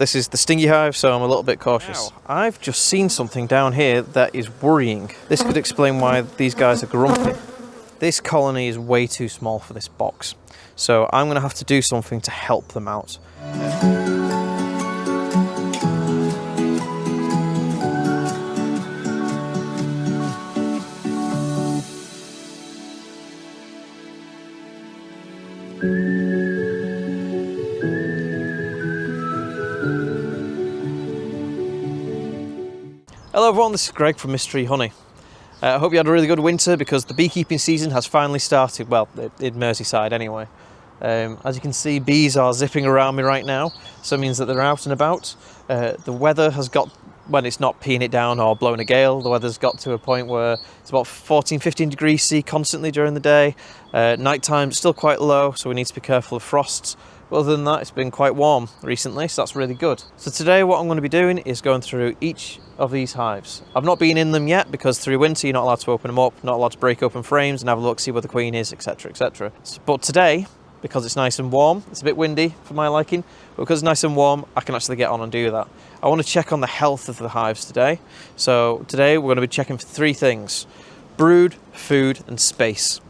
This is the stingy hive, so I'm a little bit cautious. Wow. I've just seen something down here that is worrying. This could explain why these guys are grumpy. This colony is way too small for this box, so I'm going to have to do something to help them out. Hello everyone, this is Greg from Mystery Honey. I hope you had a really good winter because the beekeeping season has finally started, well, in Merseyside anyway. As you can see, bees are zipping around me right now, so it means that they're out and about. The weather has got, when it's not peeing it down or blowing a gale, the weather's got to a point where it's about 14-15 degrees C constantly during the day. Night time still quite low, so we need to be careful of frosts. But other than that, it's been quite warm recently, so that's really good. So today what I'm going to be doing is going through each of these hives. I've not been in them yet because through winter you're not allowed to open them up, not allowed to break open frames and have a look, see where the queen is, etc, etc. But today, because it's nice and warm, it's a bit windy for my liking, but because it's nice and warm, I can actually get on and do that. I want to check on the health of the hives today. So today we're going to be checking for three things: brood, food and space.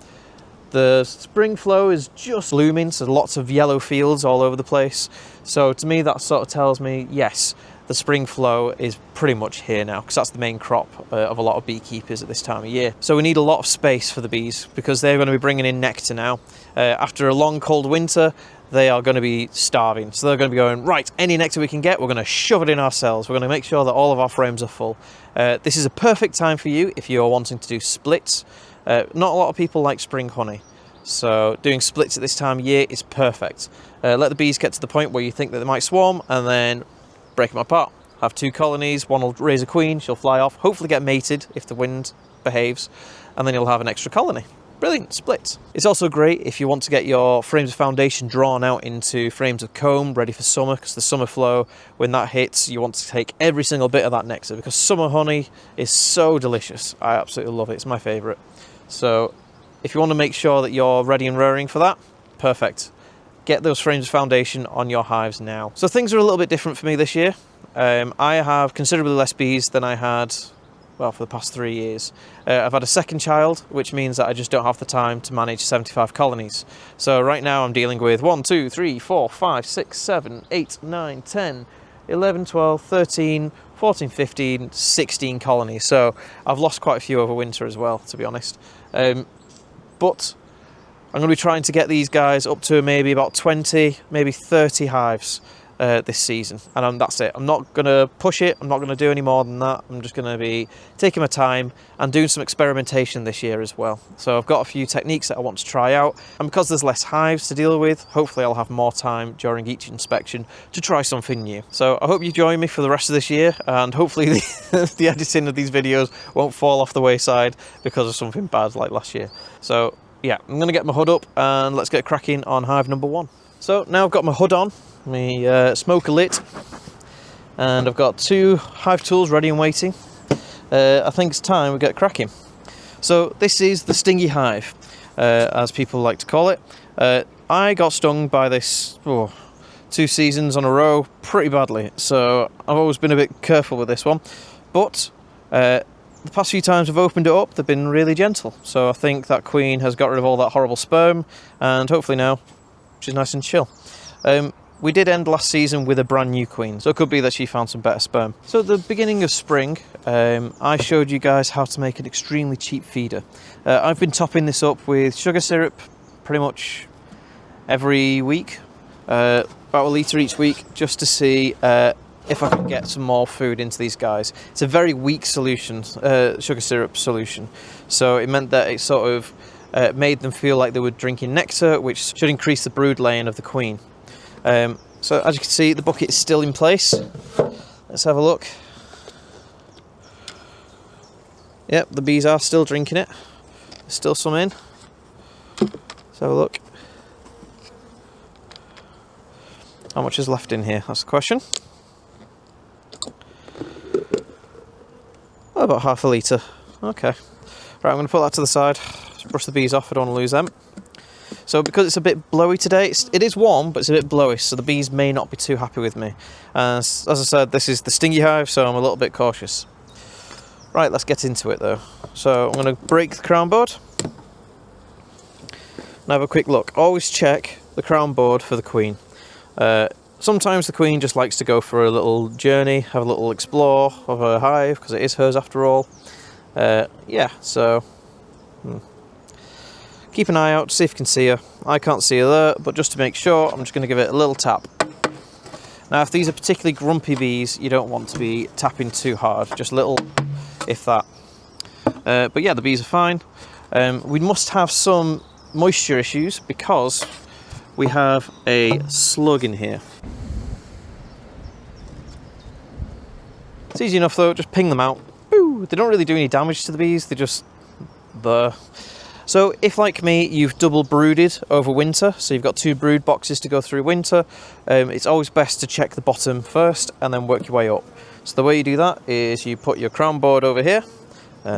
The spring flow is just looming, so lots of yellow fields all over the place. So to me that sort of tells me, yes, the spring flow is pretty much here now, because that's the main crop of a lot of beekeepers at this time of year. So we need a lot of space for the bees because they're going to be bringing in nectar now. After a long cold winter, they are going to be starving. So they're going to be going, right, any nectar we can get, we're going to shove it in ourselves. We're going to make sure that all of our frames are full. This is a perfect time for you if you're wanting to do splits. Not a lot of people like spring honey, so doing splits at this time of year is perfect. Let the bees get to the point where you think that they might swarm and then break them apart. Have two colonies, one will raise a queen, she'll fly off, hopefully get mated if the wind behaves, and then you'll have an extra colony. Brilliant, split. It's also great if you want to get your frames of foundation drawn out into frames of comb ready for summer, because the summer flow, when that hits, you want to take every single bit of that nectar because summer honey is so delicious. I absolutely love it, it's my favourite. So if you want to make sure that you're ready and raring for that, perfect. Get those frames of foundation on your hives now. So things are a little bit different for me this year. I have considerably less bees than I had, well, for the past 3 years. I've had a second child, which means that I just don't have the time to manage 75 colonies. So right now I'm dealing with 1, 2, 3, 4, 5, 6, 7, 8, 9, 10, 11, 12, 13, 14, 15, 16 colonies. So I've lost quite a few over winter as well, to be honest. But I'm going to be trying to get these guys up to maybe about 20, maybe 30 hives this season. And that's it. I'm not going to push it. I'm not going to do any more than that. I'm just going to be taking my time and doing some experimentation this year as well. So I've got a few techniques that I want to try out. And because there's less hives to deal with, hopefully I'll have more time during each inspection to try something new. So I hope you join me for the rest of this year, and hopefully the editing of these videos won't fall off the wayside because of something bad like last year. So yeah, I'm going to get my hood up and let's get cracking on hive number 1. So now I've got my hood on, my smoker lit, and I've got 2 hive tools ready and waiting. I think it's time we get cracking. So this is the stingy hive, as people like to call it. I got stung by this 2 seasons on a row pretty badly, so I've always been a bit careful with this one. But the past few times I've opened it up, they've been really gentle. So I think that queen has got rid of all that horrible sperm, and hopefully now she's nice and chill. We did end last season with a brand new queen, so it could be that she found some better sperm. So at the beginning of spring, I showed you guys how to make an extremely cheap feeder. I've been topping this up with sugar syrup pretty much every week, about a litre each week, just to see if I can get some more food into these guys. It's a very weak solution, sugar syrup solution, so it meant that it sort of made them feel like they were drinking nectar, which should increase the brood laying of the queen. So as you can see, the bucket is still in place. Let's have a look. Yep, the bees are still drinking it. There's still some in. Let's have a look. How much is left in here? That's the question. Oh, about half a litre. Okay. Right, I'm going to put that to the side. Just brush the bees off, I don't want to lose them. So because it's a bit blowy today, it is warm, but it's a bit blowy, so the bees may not be too happy with me. As I said, this is the stingy hive, so I'm a little bit cautious. Right, let's get into it though. So I'm going to break the crown board and have a quick look. Always check the crown board for the queen. Sometimes the queen just likes to go for a little journey, have a little explore of her hive, because it is hers after all. Yeah, so keep an eye out to see if you can see her. I can't see her there, but just to make sure, I'm just going to give it a little tap. Now, if these are particularly grumpy bees, you don't want to be tapping too hard, just little, if that. But yeah, the bees are fine. We must have some moisture issues because we have a slug in here. It's easy enough though, just ping them out. Boo! They don't really do any damage to the bees, they're just there. So if, like me, you've double brooded over winter, so you've got 2 brood boxes to go through winter, it's always best to check the bottom first and then work your way up. So the way you do that is you put your crown board over here.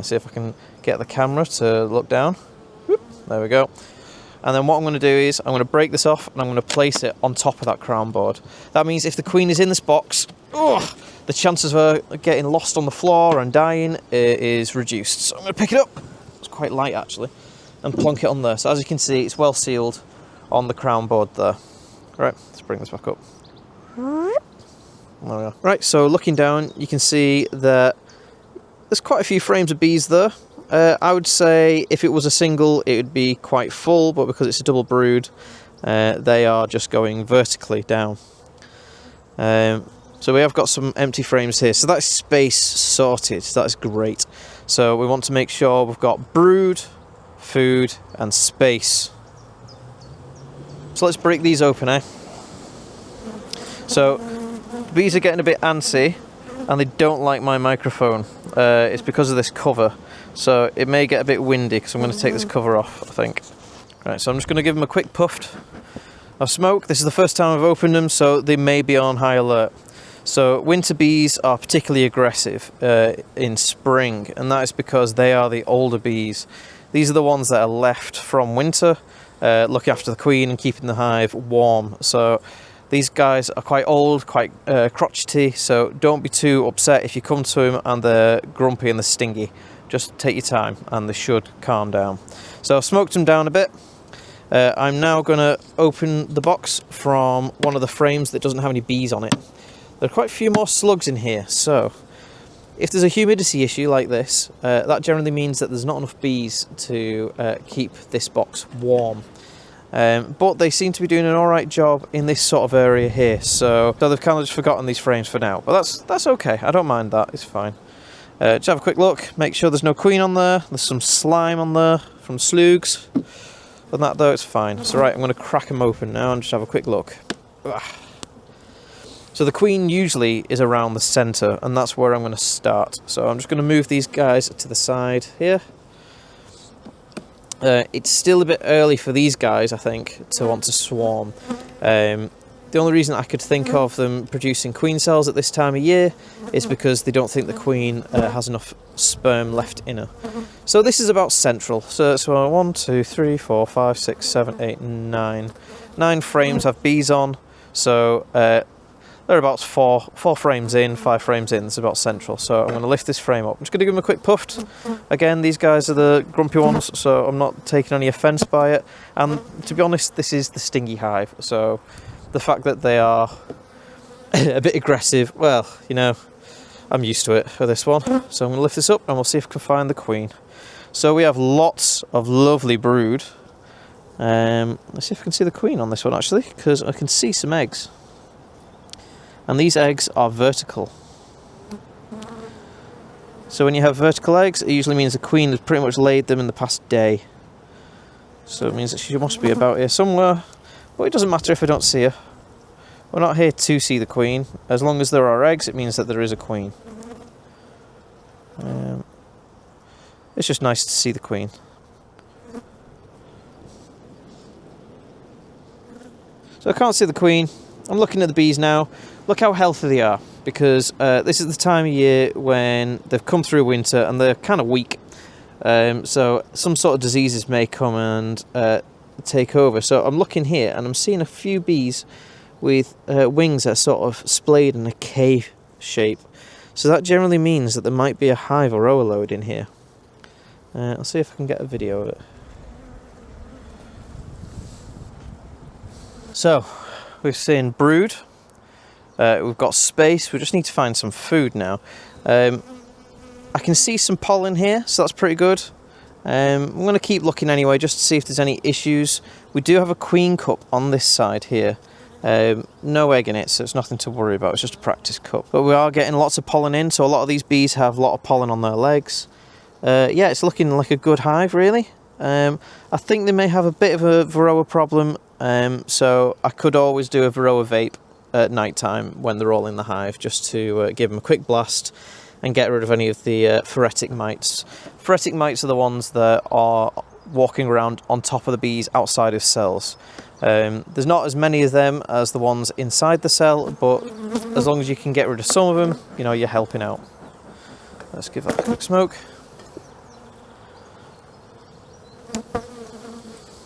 See if I can get the camera to look down. Whoop, there we go. And then what I'm going to do is I'm going to break this off and I'm going to place it on top of that crown board. That means if the queen is in this box, the chances of her getting lost on the floor and dying is reduced. So I'm going to pick it up. It's quite light actually. And plonk it on there. So as you can see, it's well sealed on the crown board there. Right, let's bring this back up. There we are. Right, so looking down, you can see that there's quite a few frames of bees there. I would say if it was a single, it would be quite full, but because it's a double brood, they are just going vertically down. So we have got some empty frames here. So that's space sorted. That is great. So we want to make sure we've got brood, food and space. So let's break these open, eh? So the bees are getting a bit antsy and they don't like my microphone. It's because of this cover, so it may get a bit windy because I'm going to take this cover off, I think. Right, so I'm just going to give them a quick puff of smoke. This is the first time I've opened them, so they may be on high alert. So winter bees are particularly aggressive in spring, and that is because they are the older bees. These are the ones that are left from winter, looking after the queen and keeping the hive warm. So these guys are quite old, quite crotchety, so don't be too upset if you come to them and they're grumpy and they're stingy. Just take your time and they should calm down. So I've smoked them down a bit. I'm now going to open the box from one of the frames that doesn't have any bees on it. There are quite a few more slugs in here, so if there's a humidity issue like this, that generally means that there's not enough bees to keep this box warm. But they seem to be doing an alright job in this sort of area here, so they've kind of just forgotten these frames for now. But that's okay, I don't mind that, it's fine. Just have a quick look, make sure there's no queen on there, there's some slime on there from slugs. Other than that though, it's fine. So right, I'm going to crack them open now and just have a quick look. Ugh. So the queen usually is around the centre, and that's where I'm going to start. So I'm just going to move these guys to the side here. It's still a bit early for these guys, I think, to want to swarm. The only reason I could think of them producing queen cells at this time of year is because they don't think the queen has enough sperm left in her. So this is about central. So 1, 2, 3, 4, 5, 6, 7, 8, 9. 9 frames have bees on. So they're about 4 frames in, 5 frames in. It's about central. So I'm going to lift this frame up. I'm just going to give them a quick puff. Again, these guys are the grumpy ones, so I'm not taking any offence by it. And to be honest, this is the stingy hive. So the fact that they are a bit aggressive, well, you know, I'm used to it for this one. So I'm going to lift this up and we'll see if we can find the queen. So we have lots of lovely brood. Let's see if we can see the queen on this one actually, because I can see some eggs. And these eggs are vertical. So when you have vertical eggs, it usually means the queen has pretty much laid them in the past day. So it means that she must be about here somewhere. But it doesn't matter if I don't see her. We're not here to see the queen. As long as there are eggs, it means that there is a queen. It's just nice to see the queen. So I can't see the queen. I'm looking at the bees now. Look how healthy they are, because this is the time of year when they've come through winter and they're kind of weak. So some sort of diseases may come and take over. So I'm looking here and I'm seeing a few bees with wings that are sort of splayed in a K shape. So that generally means that there might be a hive or overload in here. I'll see if I can get a video of it. So we've seen brood, we've got space, we just need to find some food now. I can see some pollen here, so that's pretty good. I'm going to keep looking anyway, just to see if there's any issues. We do have a queen cup on this side here. No egg in it, so it's nothing to worry about, it's just a practice cup. But we are getting lots of pollen in, so a lot of these bees have a lot of pollen on their legs. Yeah, it's looking like a good hive, really. I think they may have a bit of a varroa problem, so I could always do a varroa vape at night time when they're all in the hive, just to give them a quick blast and get rid of any of the phoretic mites. Phoretic mites are the ones that are walking around on top of the bees outside of cells. There's not as many of them as the ones inside the cell, but as long as you can get rid of some of them, you know, you're helping out. Let's give that a quick smoke.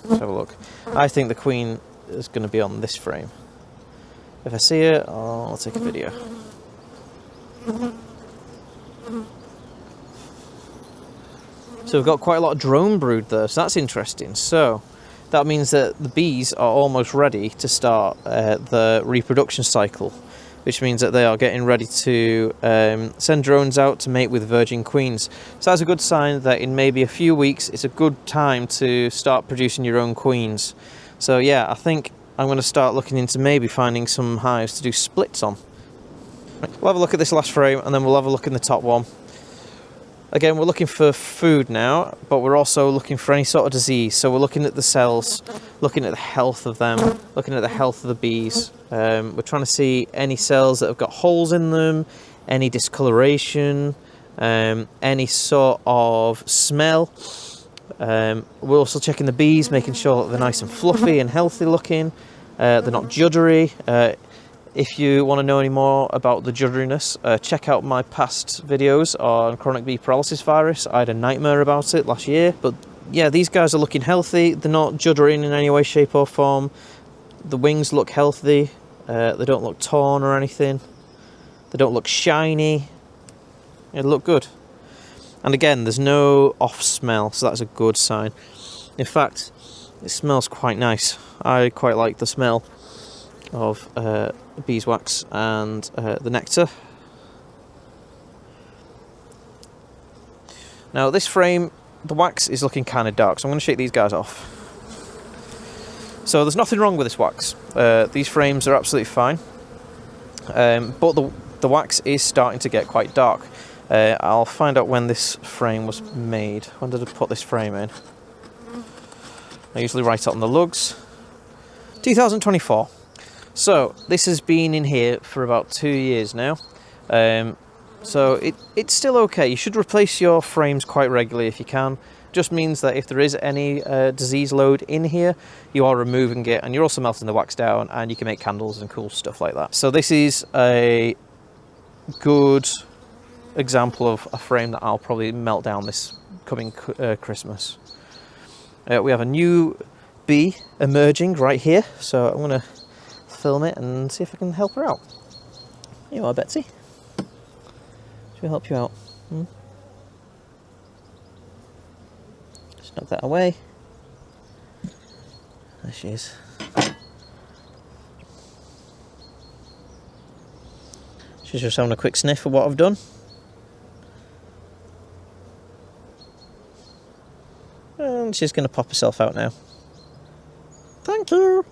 Let's have a look. I think the queen is going to be on this frame. If I see it, I'll take a video. So we've got quite a lot of drone brood there, so that's interesting. So that means that the bees are almost ready to start the reproduction cycle, which means that they are getting ready to send drones out to mate with virgin queens. So that's a good sign that in maybe a few weeks, it's a good time to start producing your own queens. So yeah, I think I'm going to start looking into maybe finding some hives to do splits on. We'll have a look at this last frame and then we'll have a look in the top one. Again, we're looking for food now, but we're also looking for any sort of disease. So we're looking at the cells, looking at the health of them, looking at the health of the bees. We're trying to see any cells that have got holes in them, any discoloration, any sort of smell. We're also checking the bees, making sure that they're nice and fluffy and healthy looking. They're not juddery. If you want to know any more about the judderiness, check out my past videos on chronic bee paralysis virus. I had a nightmare about it last year. But yeah, these guys are looking healthy. They're not juddering in any way, shape or form. The wings look healthy. They don't look torn or anything. They don't look shiny. They look good. And again, there's no off smell, so that's a good sign. In fact, it smells quite nice. I quite like the smell of beeswax and the nectar. Now this frame, the wax is looking kind of dark, so I'm going to shake these guys off. So there's nothing wrong with this wax. These frames are absolutely fine, but the wax is starting to get quite dark. I'll find out when this frame was made. When did I put this frame in? I usually write it on the lugs. 2024. So this has been in here for about 2 years now. So it's still okay. You should replace your frames quite regularly if you can. Just means that if there is any disease load in here, you are removing it and you're also melting the wax down and you can make candles and cool stuff like that. So this is a good example of a frame that I'll probably melt down this coming Christmas. We have a new bee emerging right here, so I'm going to film it and see if I can help her out. Here you are, Betsy. Should we help you out? Just knock that away. There she is. She's just having a quick sniff of what I've done. And she's going to pop herself out now. Thank you!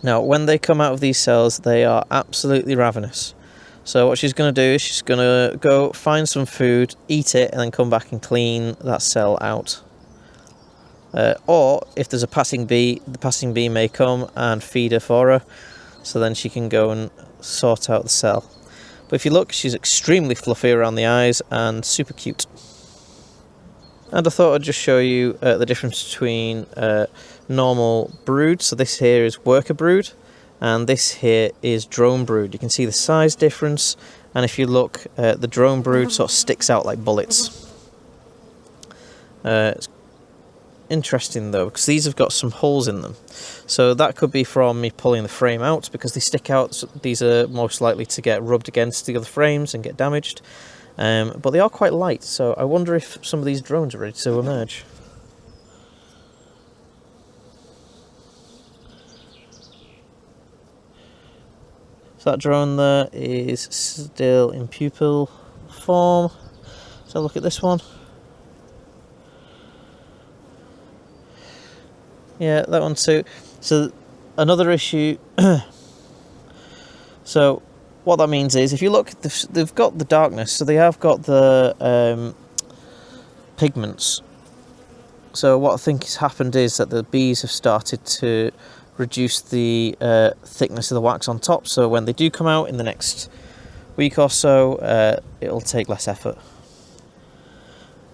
Now, when they come out of these cells, they are absolutely ravenous. So what she's going to do is she's going to go find some food, eat it, and then come back and clean that cell out. Or, if there's a passing bee, the passing bee may come and feed her for her, so then she can go and sort out the cell. But if you look, she's extremely fluffy around the eyes and super cute. And I thought I'd just show you the difference between normal brood. So this here is worker brood, and this here is drone brood. You can see the size difference, and if you look, the drone brood sort of sticks out like bullets. It's interesting though, because these have got some holes in them, so that could be from me pulling the frame out, because they stick out. So these are most likely to get rubbed against the other frames and get damaged, but they are quite light, so I wonder if some of these drones are ready to emerge. So that drone there is still in pupil form. So look at this one. Yeah, that one too. So another issue. So what that means is, if you look, they've got the darkness, so they have got the pigments. So what I think has happened is that the bees have started to reduce the thickness of the wax on top, so when they do come out in the next week or so, it'll take less effort.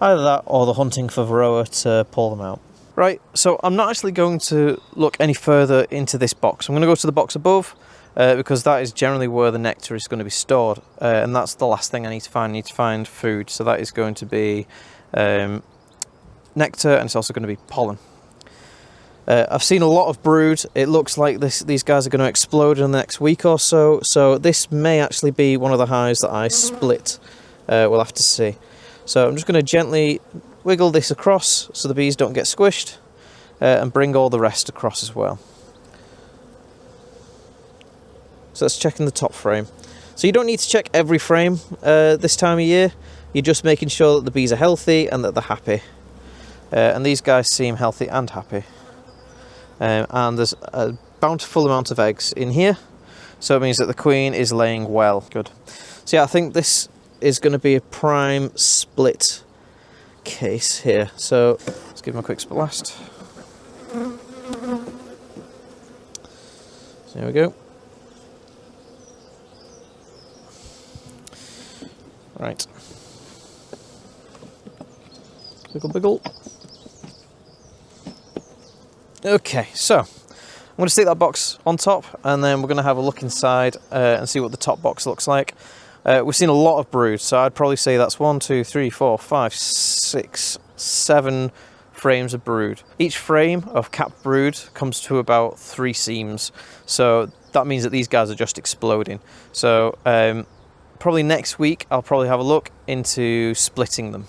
Either that or the hunting for varroa to pull them out. Right, so I'm not actually going to look any further into this box. I'm going to go to the box above, because that is generally where the nectar is going to be stored, and that's the last thing I need to find. I need to find food, so that is going to be nectar, and it's also going to be pollen. I've seen a lot of brood. It looks like these guys are going to explode in the next week or so, so this may actually be one of the hives that I split. We'll have to see. So I'm just going to gently wiggle this across so the bees don't get squished, and bring all the rest across as well. So let's check in the top frame. So you don't need to check every frame this time of year. You're just making sure that the bees are healthy and that they're happy. And these guys seem healthy and happy. And there's a bountiful amount of eggs in here, so it means that the queen is laying well. Good. So yeah, I think this is going to be a prime split case here. So let's give them a quick blast. So there we go. Right. Wiggle, wiggle. Okay, so I'm going to stick that box on top, and then we're going to have a look inside and see what the top box looks like. We've seen a lot of brood, so I'd probably say that's 1, 2, 3, 4, 5, 6, 7 frames of brood. Each frame of capped brood comes to about 3 seams, so that means that these guys are just exploding. So probably next week I'll probably have a look into splitting them.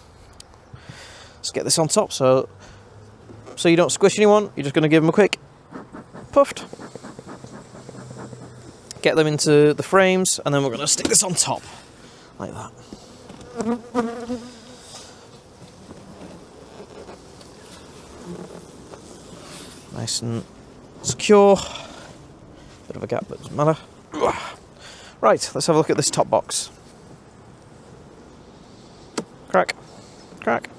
Let's get this on top so you don't squish anyone. You're just going to give them a quick puffed. Get them into the frames, and then we're going to stick this on top, like that. Nice and secure. Bit of a gap, but it doesn't matter. Right, let's have a look at this top box. Crack, crack.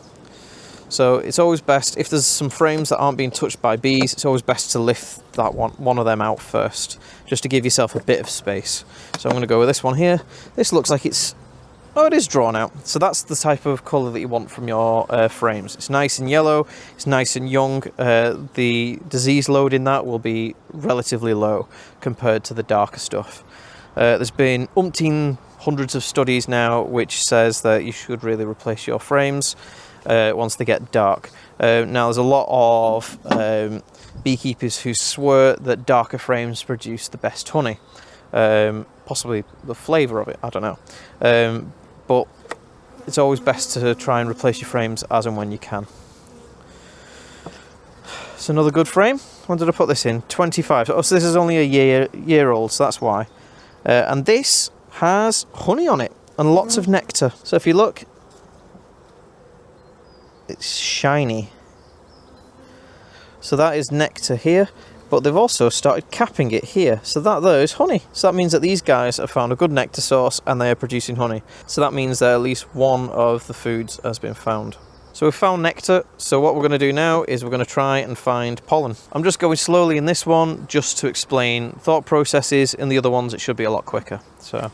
So it's always best, if there's some frames that aren't being touched by bees, it's always best to lift that one of them out first, just to give yourself a bit of space. So I'm going to go with this one here. This looks like it is drawn out. So that's the type of colour that you want from your frames. It's nice and yellow, it's nice and young. The disease load in that will be relatively low compared to the darker stuff. There's been umpteen hundreds of studies now which says that you should really replace your frames once they get dark. Now there's a lot of beekeepers who swear that darker frames produce the best honey. Possibly the flavour of it, I don't know. But it's always best to try and replace your frames as and when you can. It's another good frame. When did I put this in? 25. Oh, so this is only a year old, so that's why. And this has honey on it and lots of nectar. So if you look, it's shiny. So that is nectar here, but they've also started capping it here. So that there is honey. So that means that these guys have found a good nectar source and they are producing honey. So that means that at least one of the foods has been found. So we've found nectar, so what we're going to do now is we're going to try and find pollen. I'm just going slowly in this one just to explain thought processes. In the other ones it should be a lot quicker. So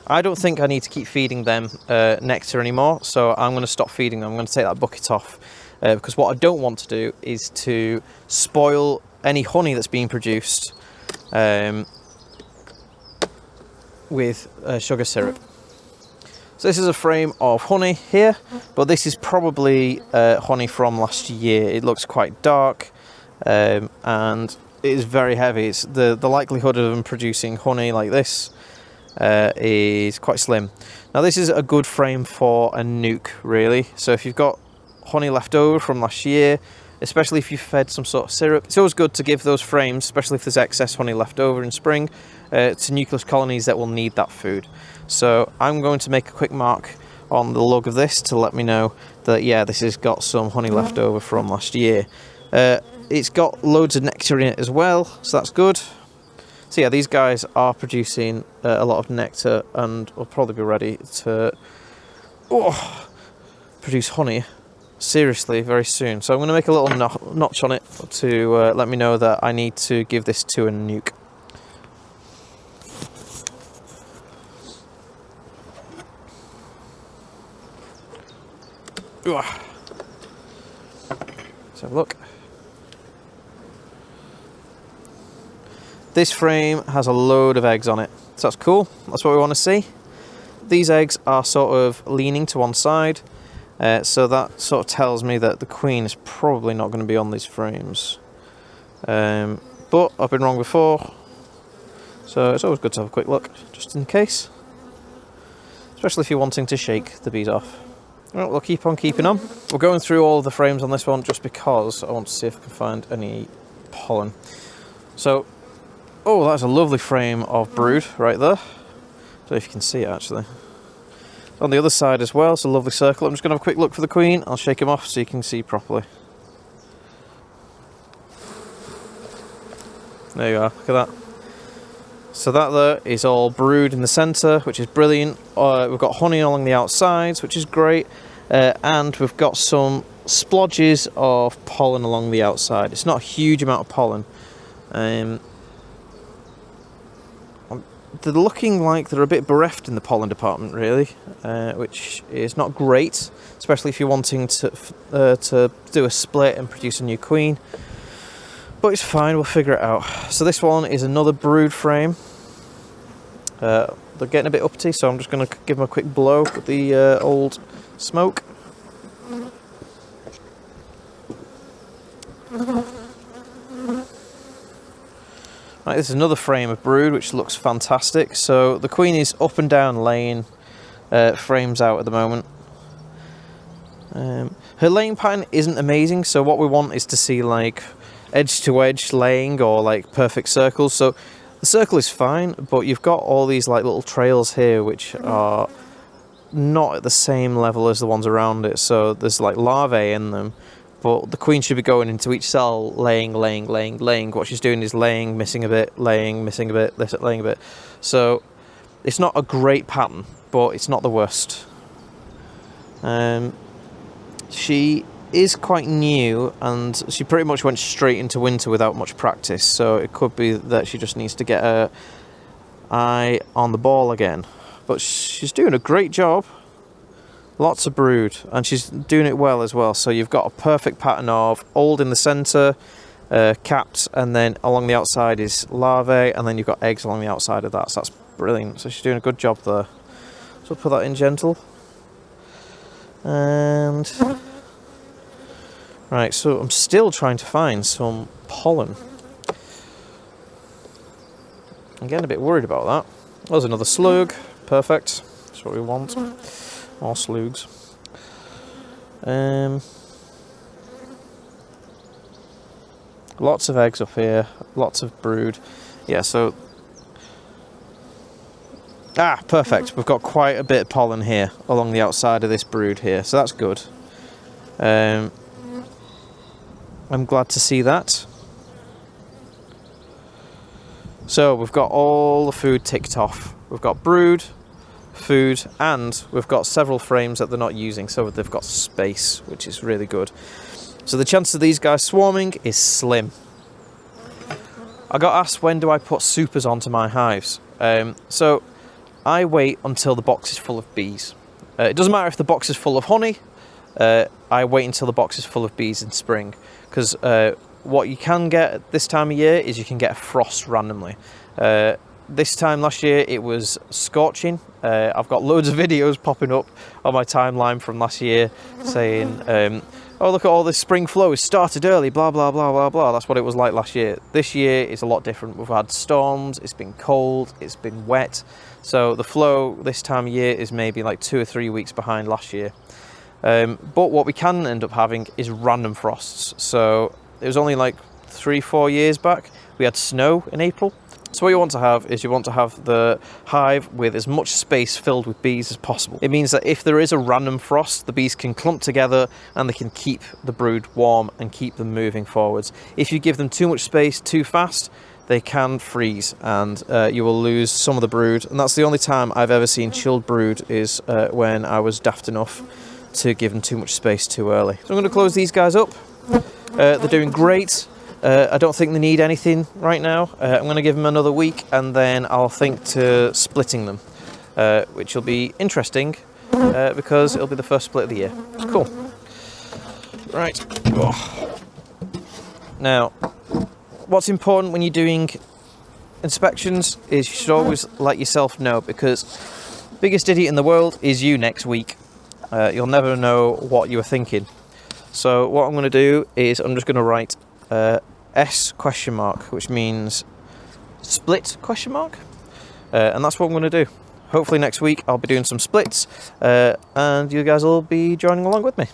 I don't think I need to keep feeding them nectar anymore, so I'm going to stop feeding them. I'm going to take that bucket off because what I don't want to do is to spoil any honey that's being produced with sugar syrup. So this is a frame of honey here, but this is probably honey from last year. It looks quite dark, and it is very heavy. It's the likelihood of them producing honey like this is quite slim. Now this is a good frame for a nuke, really. So if you've got honey left over from last year, especially if you've fed some sort of syrup, it's always good to give those frames, especially if there's excess honey left over in spring, to nucleus colonies that will need that food. So I'm going to make a quick mark on the log of this to let me know that, yeah, this has got some honey left over from last year. It's got loads of nectar in it as well, so that's good. So yeah, these guys are producing a lot of nectar and will probably be ready to produce honey seriously very soon. So I'm going to make a little notch on it to let me know that I need to give this to a nuke. Let's have a look. This frame has a load of eggs on it, so that's cool. That's what we want to see. These eggs are sort of leaning to one side, so that sort of tells me that the queen is probably not going to be on these frames. But I've been wrong before, so it's always good to have a quick look, just in case. Especially if you're wanting to shake the bees off. Well, we'll keep on keeping on. We're going through all of the frames on this one just because I want to see if I can find any pollen. So, oh, that's a lovely frame of brood right there. I don't know if you can see it actually. On the other side as well, it's a lovely circle. I'm just going to have a quick look for the queen. I'll shake him off so you can see properly. There you are, look at that. So that there is all brood in the centre, which is brilliant. We've got honey along the outsides, which is great. And we've got some splodges of pollen along the outside. It's not a huge amount of pollen. They're looking like they're a bit bereft in the pollen department, really, which is not great, especially if you're wanting to do a split and produce a new queen. But it's fine, we'll figure it out. So this one is another brood frame. They're getting a bit uppity, so I'm just going to give them a quick blow with the old smoke. Right, this is another frame of brood, which looks fantastic. So the queen is up and down laying frames out at the moment. Her laying pattern isn't amazing, so what we want is to see like edge to edge laying or like perfect circles. So the circle is fine, but you've got all these like little trails here which are not at the same level as the ones around it. So there's like larvae in them, but the queen should be going into each cell laying. What she's doing is laying, missing a bit, laying, missing a bit, laying a bit. So it's not a great pattern, but it's not the worst. She is quite new, and she pretty much went straight into winter without much practice, so it could be that she just needs to get her eye on the ball again. But she's doing a great job. Lots of brood, and she's doing it well as well. So you've got a perfect pattern of old in the centre, capped, and then along the outside is larvae, and then you've got eggs along the outside of that. So that's brilliant. So she's doing a good job there. So I'll put that in gentle. And right, so I'm still trying to find some pollen. I'm getting a bit worried about that. There's another slug. Perfect. That's what we want. More slugs. Lots of eggs up here. Lots of brood. Yeah, so... Ah, perfect. We've got quite a bit of pollen here along the outside of this brood here, so that's good. I'm glad to see that. So we've got all the food ticked off. We've got brood, food, and we've got several frames that they're not using, so they've got space, which is really good. So the chance of these guys swarming is slim. I got asked, when do I put supers onto my hives? So I wait until the box is full of bees. It doesn't matter if the box is full of honey. I wait until the box is full of bees in spring, because what you can get at this time of year is you can get a frost randomly. this time last year it was scorching. I've got loads of videos popping up on my timeline from last year saying, oh, look at all this spring flow, it started early, blah, blah, blah, blah, blah. That's what it was like last year. This year is a lot different. We've had storms, it's been cold, it's been wet. So the flow this time of year is maybe like 2 or 3 weeks behind last year. But what we can end up having is random frosts. So it was only like 3-4 years back, we had snow in April. So what you want to have is you want to have the hive with as much space filled with bees as possible. It means that if there is a random frost, the bees can clump together and they can keep the brood warm and keep them moving forwards. If you give them too much space too fast, they can freeze and you will lose some of the brood. And that's the only time I've ever seen chilled brood is when I was daft enough to give them too much space too early. So I'm going to close these guys up. They're doing great. I don't think they need anything right now. I'm going to give them another week and then I'll think to splitting them, which will be interesting because it'll be the first split of the year. Cool. Right. Oh. Now, what's important when you're doing inspections is you should always let yourself know, because biggest idiot in the world is you next week. You'll never know what you were thinking. So what I'm going to do is I'm just going to write S question mark, which means split question mark, and that's what I'm going to do. Hopefully next week I'll be doing some splits and you guys will be joining along with me.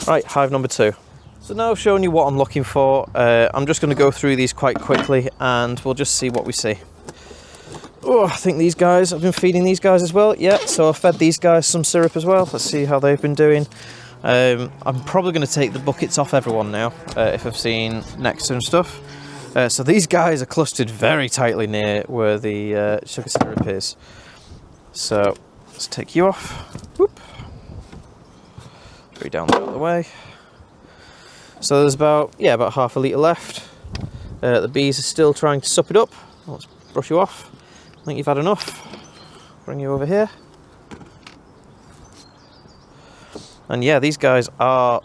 Right, hive number 2. So now I've shown you what I'm looking for. I'm just going to go through these quite quickly and we'll just see what we see. Oh, I think these guys, I've been feeding these guys as well. Yeah, so I've fed these guys some syrup as well. Let's see how they've been doing. I'm probably going to take the buckets off everyone now if I've seen nectar and stuff. So these guys are clustered very tightly near where the sugar syrup is. So let's take you off. Whoop. Go down the other way. So there's about half a litre left. The bees are still trying to sup it up. Let's brush you off. I think you've had enough. Bring you over here. And yeah, these guys are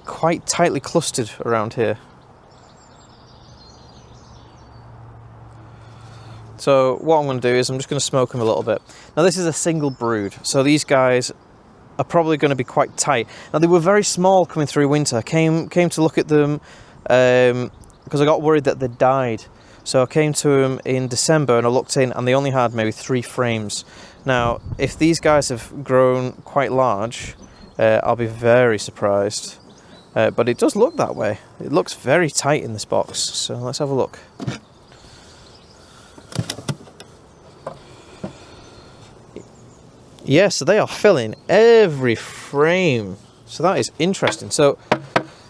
quite tightly clustered around here. So what I'm going to do is I'm just going to smoke them a little bit. Now this is a single brood, so these guys are probably going to be quite tight. Now they were very small coming through winter. I came to look at them because I got worried that they died. So I came to them in December and I looked in and they only had maybe 3 frames. Now, if these guys have grown quite large, I'll be very surprised. But it does look that way. It looks very tight in this box. So let's have a look. Yeah, so they are filling every frame. So that is interesting. So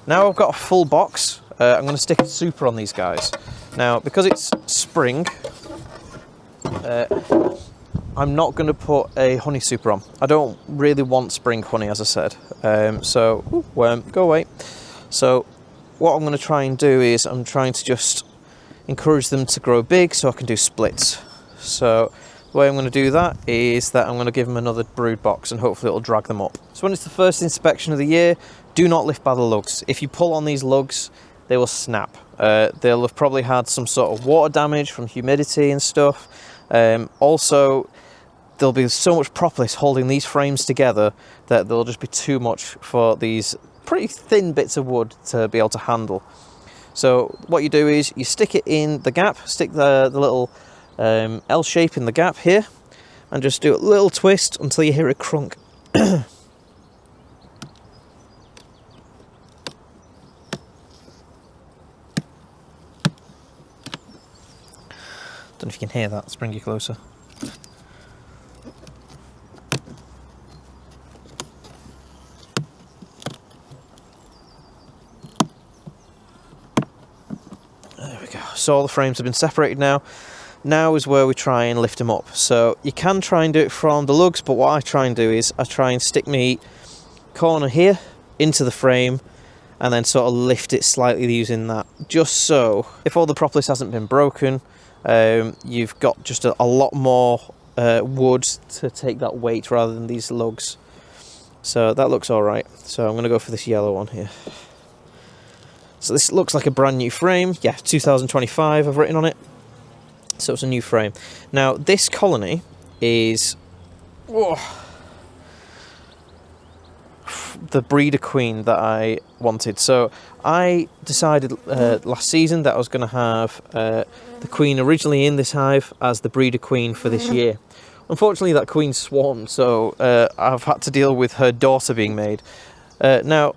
now I've got a full box. I'm going to stick a super on these guys. Now, because it's spring, I'm not going to put a honey super on. I don't really want spring honey, as I said. Worm, go away. So what I'm going to try and do is I'm trying to just encourage them to grow big so I can do splits. So the way I'm going to do that is that I'm going to give them another brood box and hopefully it'll drag them up. So when it's the first inspection of the year, do not lift by the lugs. If you pull on these lugs, they will snap. They'll have probably had some sort of water damage from humidity and stuff. Also, there'll be so much propolis holding these frames together that there'll just be too much for these pretty thin bits of wood to be able to handle. So what you do is you stick it in the gap, stick the little L shape in the gap here, and just do a little twist until you hear it crunk. Don't know if you can hear that. Let's bring you closer. There we go. So all the frames have been separated now. Now is where we try and lift them up. So you can try and do it from the lugs, but what I try and do is I try and stick my corner here into the frame and then sort of lift it slightly using that, just so if all the propolis hasn't been broken, you've got just a lot more wood to take that weight rather than these lugs. So that looks all right. So I'm going to go for this yellow one here. So this looks like a brand new frame. Yeah, 2025 I've written on it. So it's a new frame. Now this colony is the breeder queen that I wanted. So I decided last season that I was going to have the queen originally in this hive as the breeder queen for this year. Unfortunately that queen swarmed, so I've had to deal with her daughter being made. Now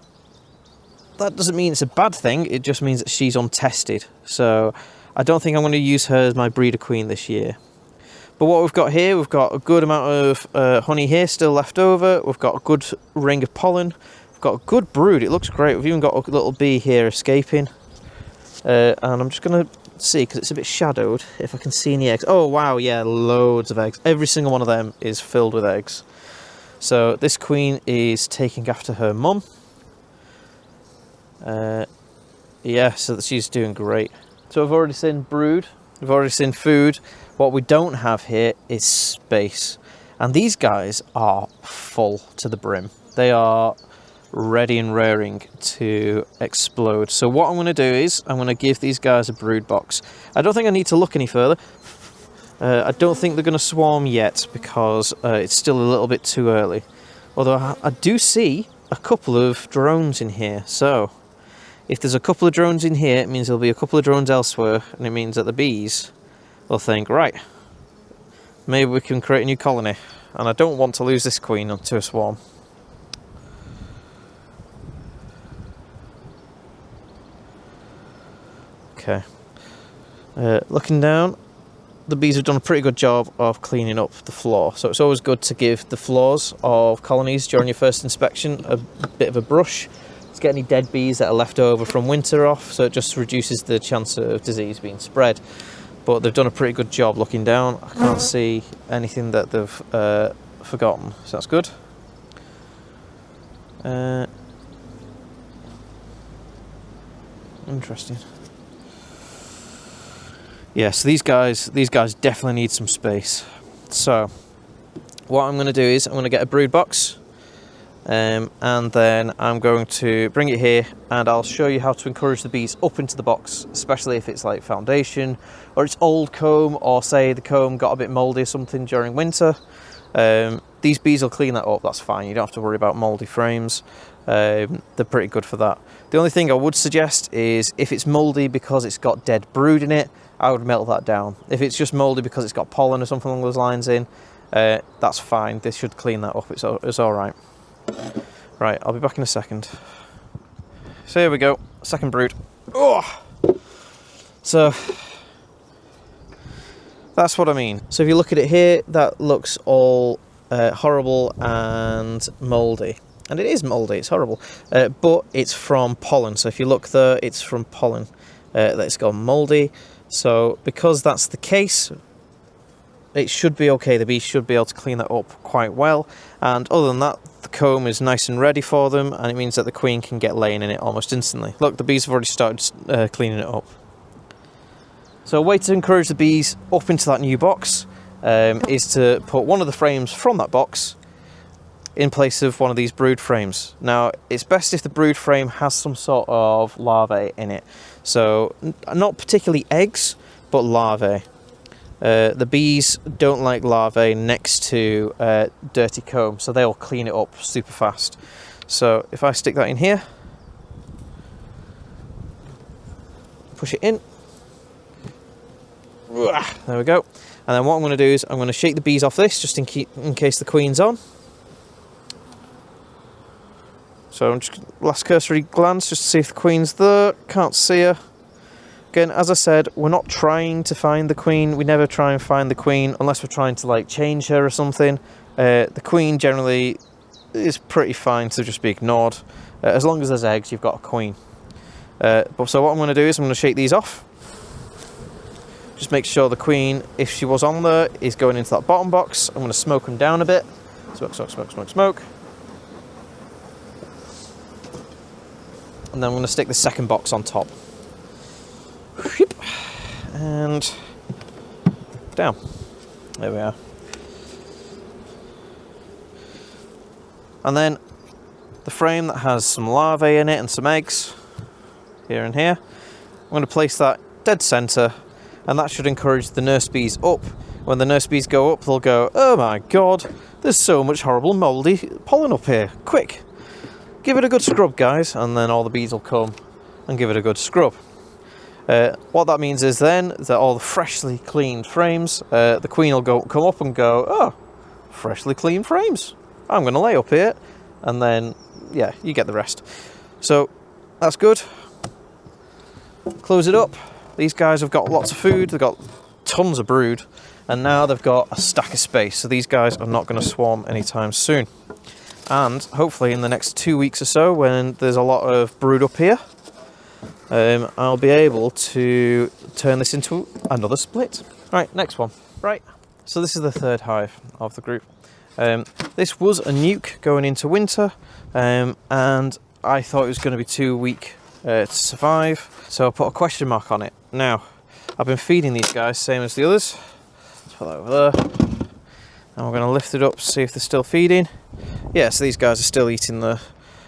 that doesn't mean it's a bad thing, it just means that she's untested. So I don't think I'm going to use her as my breeder queen this year. But what we've got here, we've got a good amount of honey here still left over. We've got a good ring of pollen. We've got a good brood. It looks great. We've even got a little bee here escaping. And I'm just going to see, because it's a bit shadowed, if I can see any eggs. Oh, wow, yeah, loads of eggs. Every single one of them is filled with eggs. So this queen is taking after her mum. Yeah, so she's doing great. So we've already seen brood. We've already seen food. What we don't have here is space. And these guys are full to the brim. They are ready and raring to explode. So what I'm going to do is I'm going to give these guys a brood box. I don't think I need to look any further. I don't think they're going to swarm yet because it's still a little bit too early. Although I do see a couple of drones in here. So if there's a couple of drones in here, it means there'll be a couple of drones elsewhere, and it means that the bees will think, right, maybe we can create a new colony. And I don't want to lose this queen to a swarm. Okay. Looking down, the bees have done a pretty good job of cleaning up the floor. So it's always good to give the floors of colonies during your first inspection a bit of a brush to get any dead bees that are left over from winter off, so it just reduces the chance of disease being spread. But they've done a pretty good job looking down. I can't see anything that they've forgotten, so that's good. Interesting. Yeah, so these guys definitely need some space. So what I'm going to do is I'm going to get a brood box, and then I'm going to bring it here, and I'll show you how to encourage the bees up into the box, especially if it's like foundation or it's old comb, or say the comb got a bit mouldy or something during winter. These bees will clean that up, that's fine. You don't have to worry about mouldy frames. They're pretty good for that. The only thing I would suggest is if it's mouldy because it's got dead brood in it, I would melt that down. If it's just mouldy because it's got pollen or something along those lines in, that's fine. This should clean that up. It's all right. Right, I'll be back in a second. So here we go, second brood. Oh! So that's what I mean. So if you look at it here, that looks all horrible and mouldy. And it is mouldy, it's horrible. But it's from pollen. So if you look there, it's from pollen that's gone mouldy. So because that's the case, it should be okay. The bees should be able to clean that up quite well. And other than that, the comb is nice and ready for them, and it means that the queen can get laying in it almost instantly. Look, the bees have already started cleaning it up. So a way to encourage the bees up into that new box is to put one of the frames from that box in place of one of these brood frames. Now, it's best if the brood frame has some sort of larvae in it. So, not particularly eggs, but larvae. The bees don't like larvae next to dirty comb, so they'll clean it up super fast. So, if I stick that in here, push it in, there we go. And then what I'm going to do is I'm going to shake the bees off this, just in case the queen's on. So I'm just last cursory glance just to see if the queen's there. Can't see her. Again, as I said, we're not trying to find the queen. We never try and find the queen unless we're trying to like change her or something. The queen generally is pretty fine to just be ignored. As long as there's eggs, you've got a queen. So what I'm going to do is I'm going to shake these off. Just make sure the queen, if she was on there, is going into that bottom box. I'm going to smoke them down a bit. Smoke, smoke, smoke, smoke, smoke. And then I'm going to stick the second box on top. And down. There we are. And then the frame that has some larvae in it and some eggs, here and here. I'm going to place that dead centre, and that should encourage the nurse bees up. When the nurse bees go up, they'll go, oh my god, there's so much horrible mouldy pollen up here. Quick, give it a good scrub, guys, and then all the bees will come and give it a good scrub. What that means is then that all the freshly cleaned frames, the queen will come up and go, oh, freshly cleaned frames. I'm going to lay up here, and then, yeah, you get the rest. So, that's good. Close it up. These guys have got lots of food, they've got tons of brood, and now they've got a stack of space, so these guys are not going to swarm anytime soon. And hopefully in the next 2 weeks or so, when there's a lot of brood up here, I'll be able to turn this into another split. Right, next one. Right, so this is the third hive of the group. This was a nuke going into winter, and I thought it was going to be too weak to survive, so I put a question mark on it. Now, I've been feeding these guys, same as the others. Let's put that over there. And we're going to lift it up, see if they're still feeding. Yeah, so these guys are still eating the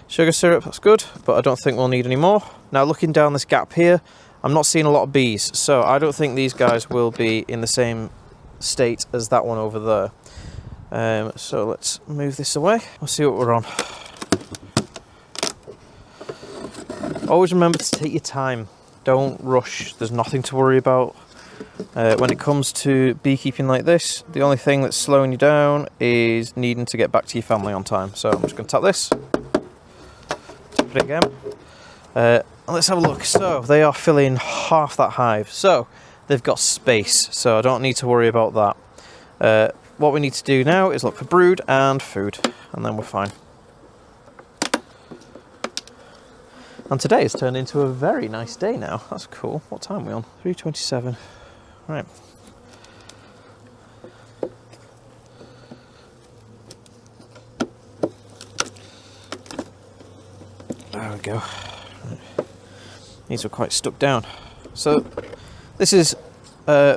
sugar syrup, that's good, but I don't think we'll need any more. Now, looking down this gap here, I'm not seeing a lot of bees, so I don't think these guys will be in the same state as that one over there. So let's move this away. We'll see what we're on. Always remember to take your time. Don't rush. There's nothing to worry about. When it comes to beekeeping like this, the only thing that's slowing you down is needing to get back to your family on time. So I'm just going to tap this. Tap it again. Let's have a look. So they are filling half that hive. So they've got space. So I don't need to worry about that. What we need to do now is look for brood and food, and then we're fine. And today has turned into a very nice day now. That's cool. What time are we on? 3:27. Right. There we go. Right. These are quite stuck down. So this is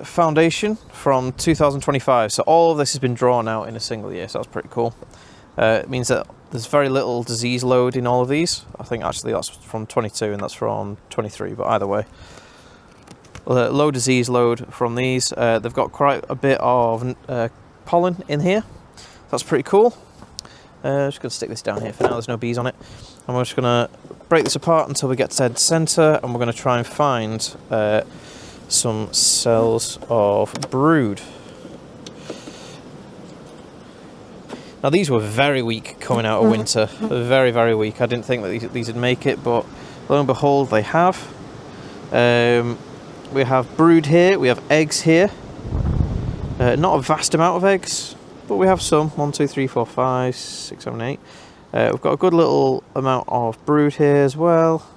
foundation from 2025. So all of this has been drawn out in a single year. So that's pretty cool. It means that there's very little disease load in all of these. I think actually that's from 22 and that's from 23, but either way. Low disease load from these. They've got quite a bit of pollen in here. That's pretty cool. Just going to stick this down here for now, there's no bees on it. And we're just going to break this apart until we get to dead centre, and we're going to try and find some cells of brood. Now these were very weak coming out of winter, very, very weak. I didn't think that these would make it, but lo and behold, they have. We have brood here, we have eggs here. Not a vast amount of eggs, but we have some. 1, 2, 3, 4, 5, 6, 7, 8. We've got a good little amount of brood here as well.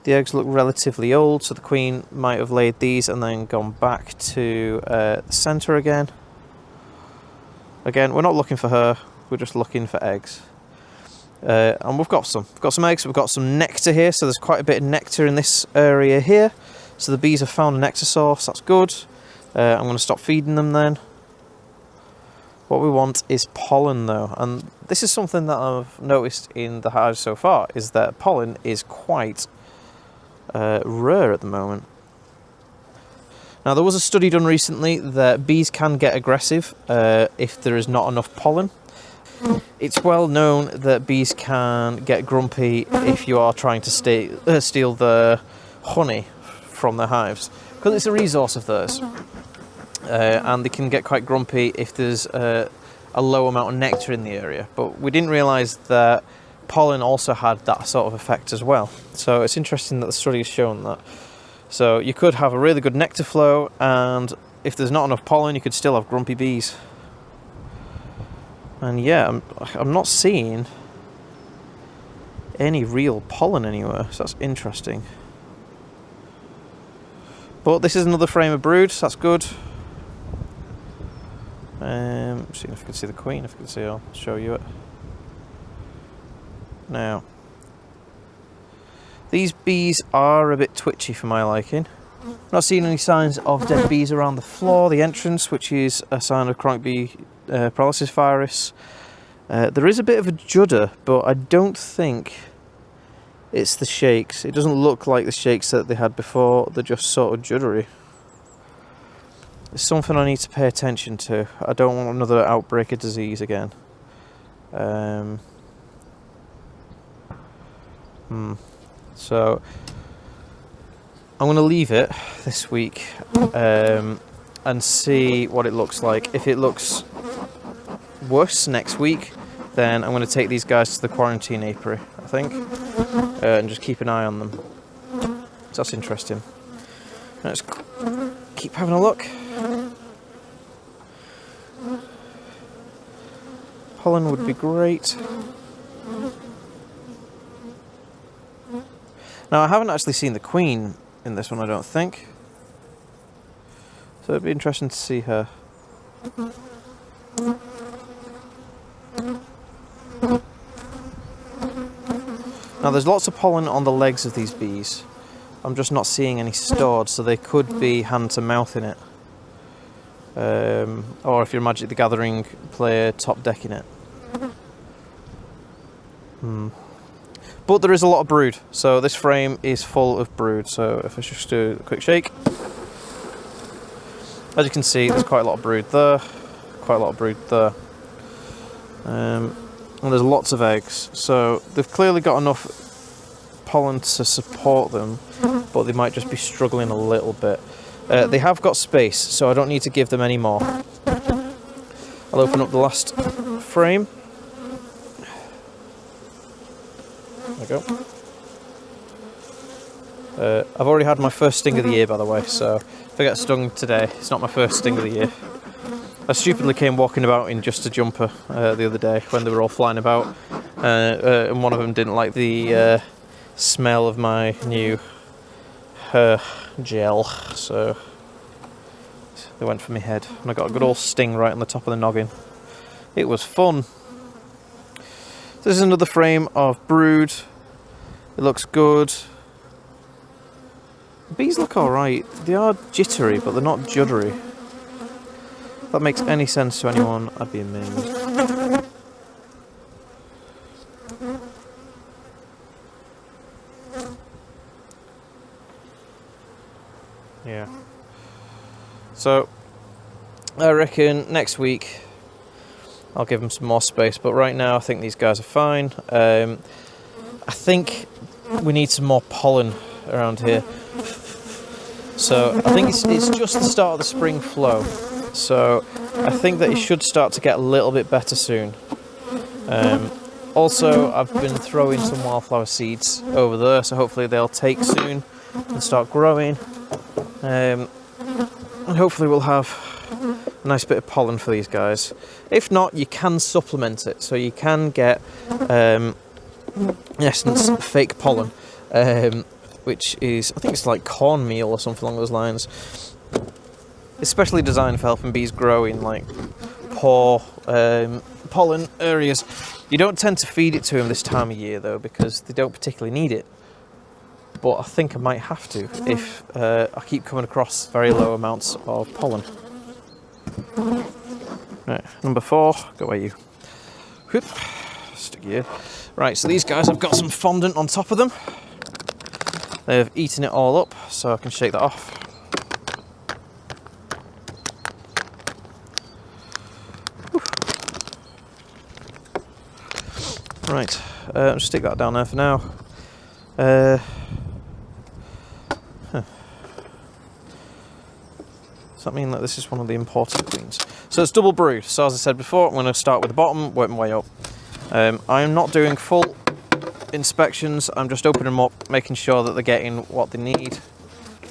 The eggs look relatively old, so the queen might have laid these and then gone back to the centre again. Again, we're not looking for her, we're just looking for eggs. And we've got some. We've got some eggs, we've got some nectar here, so there's quite a bit of nectar in this area here. So the bees have found a nectar source, that's good. I'm going to stop feeding them then. What we want is pollen though, and this is something that I've noticed in the hive so far, is that pollen is quite rare at the moment. Now there was a study done recently that bees can get aggressive if there is not enough pollen. It's well known that bees can get grumpy if you are trying to steal the honey from their hives, because it's a resource of theirs. And they can get quite grumpy if there's a low amount of nectar in the area. But we didn't realise that pollen also had that sort of effect as well. So it's interesting that the study has shown that. So you could have a really good nectar flow, and if there's not enough pollen, you could still have grumpy bees. And yeah, I'm not seeing any real pollen anywhere, so that's interesting. But this is another frame of brood, so that's good. See if I can see the queen. If I can see, I'll show you it. Now, these bees are a bit twitchy for my liking. Not seeing any signs of dead bees around the floor, the entrance, which is a sign of chronic bee paralysis virus. There is a bit of a judder, but I don't think it's the shakes. It doesn't look like the shakes that they had before. They're just sort of juddery. It's something I need to pay attention to. I don't want another outbreak of disease again. So I'm going to leave it this week and see what it looks like. If it looks worse next week, then I'm going to take these guys to the quarantine apiary, I think, and just keep an eye on them. So that's interesting. Let's keep having a look. Pollen would be great. Now, I haven't actually seen the queen in this one, I don't think. So it'd be interesting to see her. Now, there's lots of pollen on the legs of these bees. I'm just not seeing any stored, so they could be hand to mouth in it. Or if you're a Magic the Gathering player, top decking it. But there is a lot of brood, so this frame is full of brood. So if I just do a quick shake, as you can see, there's quite a lot of brood there, quite a lot of brood there, and there's lots of eggs. So they've clearly got enough pollen to support them, but they might just be struggling a little bit. They have got space, so I don't need to give them any more. I'll open up the last frame. There we go. I've already had my first sting of the year, by the way, so if I get stung today, it's not my first sting of the year. I stupidly came walking about in just a jumper the other day when they were all flying about, and one of them didn't like the smell of my new hair gel, so they went for my head, and I got a good old sting right on the top of the noggin. It was fun. This is another frame of brood. It looks good. The bees look alright. They are jittery, but they're not juddery. If that makes any sense to anyone, I'd be amazed. Yeah. So, I reckon next week I'll give them some more space, but right now I think these guys are fine. I think we need some more pollen around here. So I think it's just the start of the spring flow. So I think that it should start to get a little bit better soon. Also, I've been throwing some wildflower seeds over there, so hopefully they'll take soon and start growing. And hopefully we'll have a nice bit of pollen for these guys. If not, you can supplement it, so you can get in essence fake pollen, which is, I think it's like cornmeal or something along those lines. Especially designed for helping bees grow in like poor pollen areas. You don't tend to feed it to them this time of year though, because they don't particularly need it. But I think I might have to if I keep coming across very low amounts of pollen. Right, number 4, go away you. Whoop, stick you here. Right, so these guys have got some fondant on top of them. They've eaten it all up, so I can shake that off. Right, I'll just stick that down there for now. Does that mean that this is one of the imported queens? So it's double brood. So as I said before, I'm going to start with the bottom, work my way up. I'm not doing full inspections. I'm just opening them up, making sure that they're getting what they need,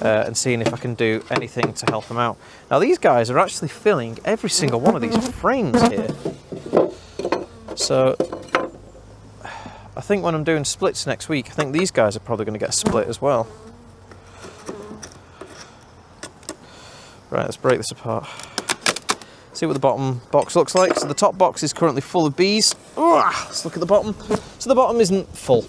and seeing if I can do anything to help them out. Now these guys are actually filling every single one of these frames here. So I think when I'm doing splits next week, I think these guys are probably going to get a split as well. Right, let's break this apart. See what the bottom box looks like. So the top box is currently full of bees. Let's look at the bottom. So the bottom isn't full.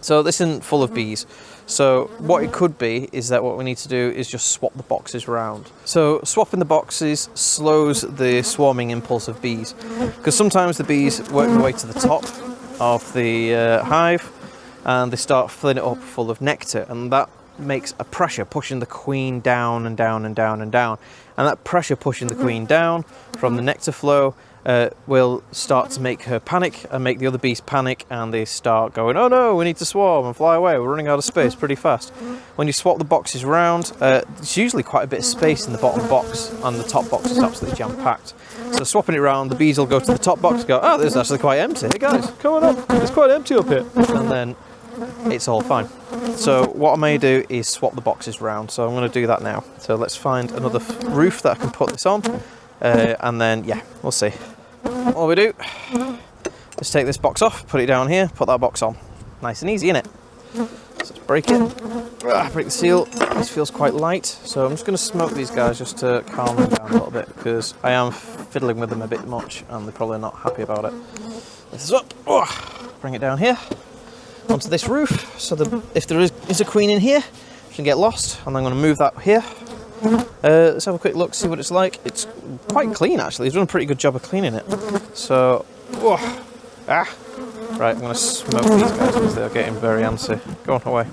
So this isn't full of bees. So what it could be is that what we need to do is just swap the boxes around. So swapping the boxes slows the swarming impulse of bees, because sometimes the bees work their way to the top of the hive, and they start filling it up full of nectar, and that makes a pressure pushing the queen down and down and down and down, and that pressure pushing the queen down from the nectar flow will start to make her panic and make the other bees panic, and they start going, oh no, we need to swarm and fly away, we're running out of space pretty fast. When you swap the boxes around, there's usually quite a bit of space in the bottom box, and the top box is absolutely jam-packed. So swapping it around, the bees will go to the top box and go, oh, this is actually quite empty, hey guys, come on up, it's quite empty up here, and then it's all fine. So what I may do is swap the boxes around, so I'm going to do that now. So let's find another roof that I can put this on, and then yeah, we'll see. What we do, let's take this box off, put it down here, put that box on. Nice and easy, innit? So let's break it, break the seal. This feels quite light, so I'm just going to smoke these guys just to calm them down a little bit, because I am fiddling with them a bit much and they're probably not happy about it. This is up, bring it down here onto this roof, so that if there is a queen in here, she can get lost, and I'm going to move that here. Let's have a quick look, see what it's like. It's quite clean actually, he's done a pretty good job of cleaning it. So, right, I'm going to smoke these guys because they're getting very antsy. Go on, away.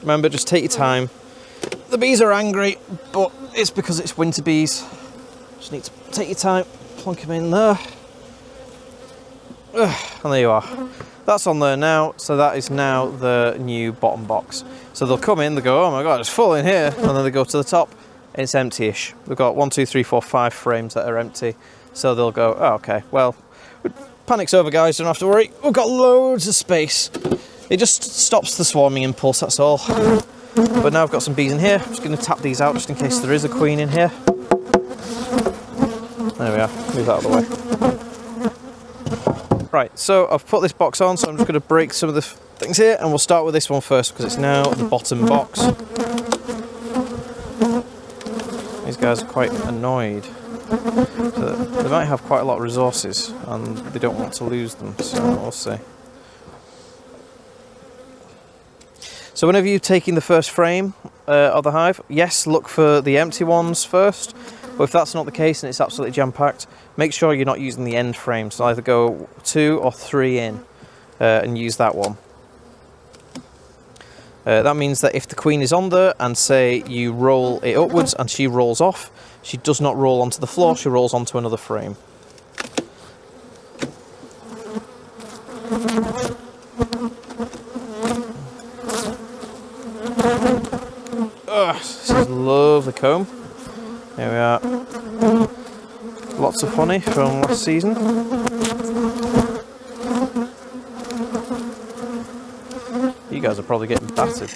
Remember, just take your time. The bees are angry, but it's because it's winter bees. Just need to take your time, plonk them in there. And there you are. That's on there now, so that is now the new bottom box. So they'll come in, they go, oh my god, it's full in here, and then they go to the top, and it's empty-ish. They've got 1, 2, 3, 4, 5 frames that are empty, so they'll go, oh, okay, well, panic's over, guys, don't have to worry, we've got loads of space. It just stops the swarming impulse, that's all. But now I've got some bees in here, I'm just going to tap these out just in case there is a queen in here. There we are, move that out of the way. Right, so I've put this box on, so I'm just going to break some of the things here, and we'll start with this one first because it's now the bottom box. These guys are quite annoyed. So they might have quite a lot of resources and they don't want to lose them, so we'll see. So whenever you're taking the first frame of the hive, yes, look for the empty ones first. But if that's not the case and it's absolutely jam-packed, make sure you're not using the end frame. So either go 2 or 3 in and use that one. That means that if the queen is on there and say you roll it upwards and she rolls off, she does not roll onto the floor, she rolls onto another frame. This is lovely comb. Here we are. Lots of honey from last season. You guys are probably getting battered.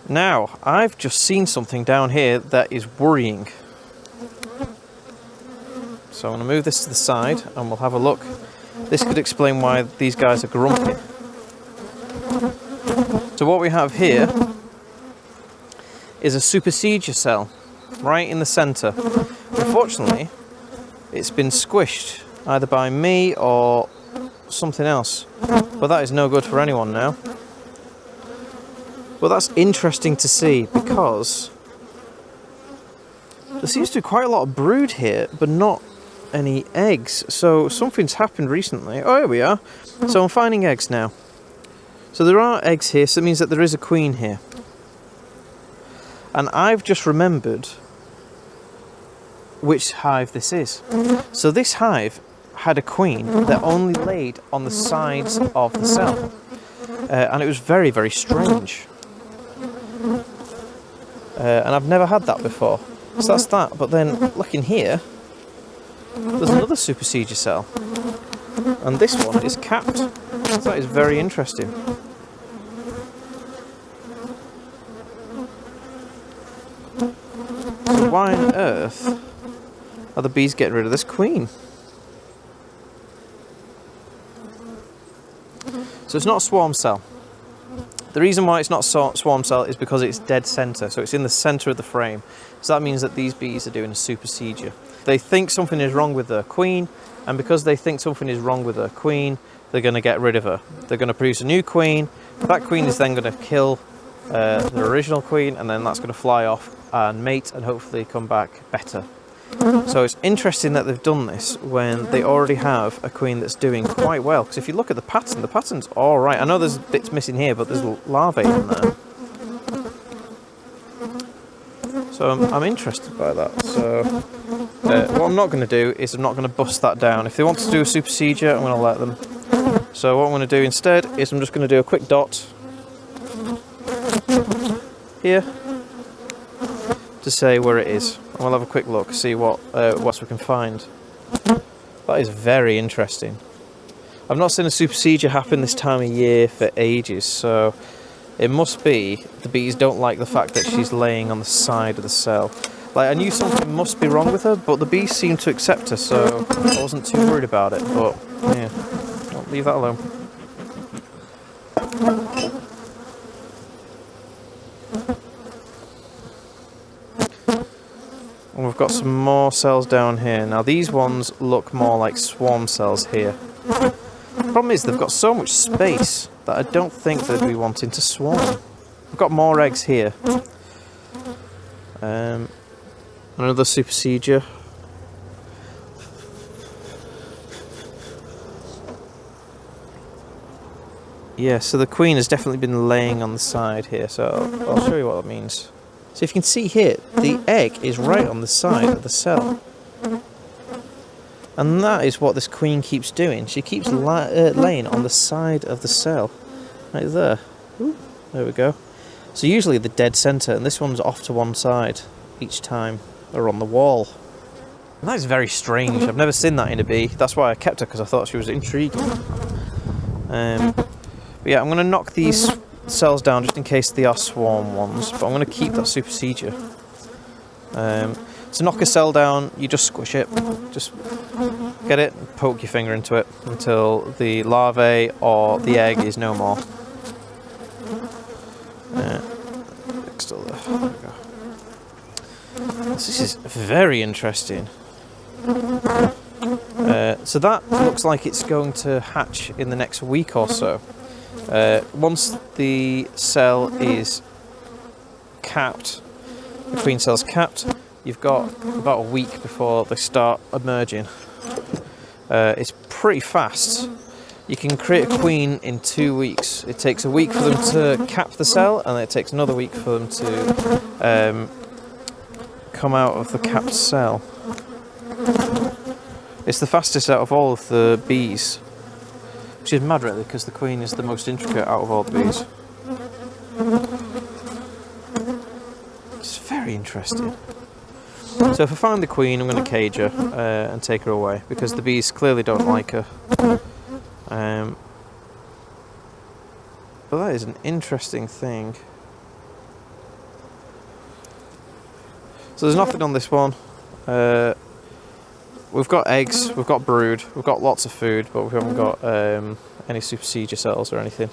Now, I've just seen something down here that is worrying. So I'm going to move this to the side and we'll have a look. This could explain why these guys are grumpy. So what we have here is a supersede cell right in the centre. Unfortunately, it's been squished either by me or something else, but that is no good for anyone now. But that's interesting to see because there seems to be quite a lot of brood here, but not any eggs. So something's happened recently. Oh, here we are. So I'm finding eggs now. So there are eggs here, so it means that there is a queen here. And I've just remembered which hive this is. So this hive had a queen that only laid on the sides of the cell. And it was very, very strange. And I've never had that before. So that's that. But then, looking here, there's another supersede cell. And this one is capped. So that is very interesting. So why on earth are the bees getting rid of this queen? So it's not a swarm cell. The reason why it's not swarm cell is because it's dead center, so it's in the center of the frame. So that means that these bees are doing a supersedure. They think something is wrong with their queen, and because they think something is wrong with their queen, they're going to get rid of her. They're going to produce a new queen. That queen is then going to kill the original queen, and then that's going to fly off and mate and hopefully come back better. So it's interesting that they've done this when they already have a queen that's doing quite well. Because if you look at the pattern's all right. I know there's bits missing here, but there's larvae in there. So I'm interested by that. So what I'm not going to do is I'm not going to bust that down. If they want to do a supersedure, I'm going to let them. So what I'm going to do instead is I'm just going to do a quick dot here to say where it is. And we'll have a quick look, see what else we can find. That is very interesting. I've not seen a supersedure happen this time of year for ages, so it must be the bees don't like the fact that she's laying on the side of the cell. Like, I knew something must be wrong with her, but the bees seemed to accept her, so I wasn't too worried about it. But yeah, I'll leave that alone. And we've got some more cells down here. Now these ones look more like swarm cells here. The problem is they've got so much space that I don't think they'd be wanting to swarm. We've got more eggs here. Another supersedure. Yeah, so the queen has definitely been laying on the side here, so I'll show you what that means. So if you can see here, the egg is right on the side of the cell. And that is what this queen keeps doing. She keeps laying on the side of the cell. Right there. Ooh, there we go. So usually the dead centre, and this one's off to one side each time, or on the wall. And that is very strange. I've never seen that in a bee. That's why I kept her, because I thought she was intriguing. But yeah, I'm going to knock these cells down just in case they are swarm ones, but I'm going to keep that supersedure. To knock a cell down, you just squish it. Just get it and poke your finger into it until the larvae or the egg is no more. Still there. There we go. This is very interesting. So that looks like it's going to hatch in the next week or so. Once the cell is capped, the queen cell's capped, you've got about a week before they start emerging. It's pretty fast. You can create a queen in 2 weeks. It takes a week for them to cap the cell, and it takes another week for them to come out of the capped cell. It's the fastest out of all of the bees, which is mad really, because the queen is the most intricate out of all the bees. It's very interesting. So if I find the queen, I'm going to cage her and take her away, because the bees clearly don't like her. But that is an interesting thing. So there's nothing on this one. We've got eggs, we've got brood, we've got lots of food, but we haven't got any supersedure cells or anything.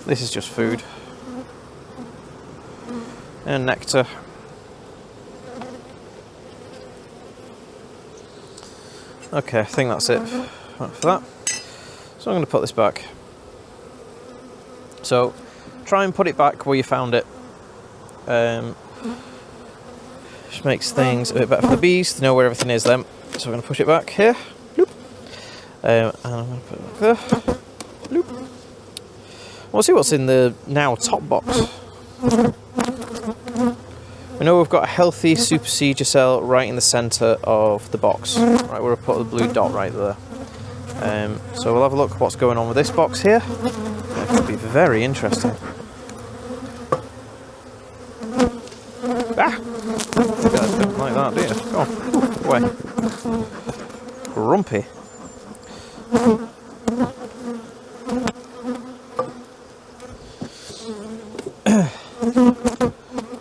This is just food. And nectar. Okay, I think that's it for that. So I'm going to put this back. So try and put it back where you found it. Just makes things a bit better for the bees to know where everything is then. So we're going to push it back here. Loop. And I'm going to put it back there. Loop. We'll see what's in the now top box. We know we've got a healthy supersedure cell right in the centre of the box. Right, we'll put the blue dot right there. So we'll have a look at what's going on with this box here. It could be very interesting. Ah! You guys don't like that, do you? Go on, away. Grumpy.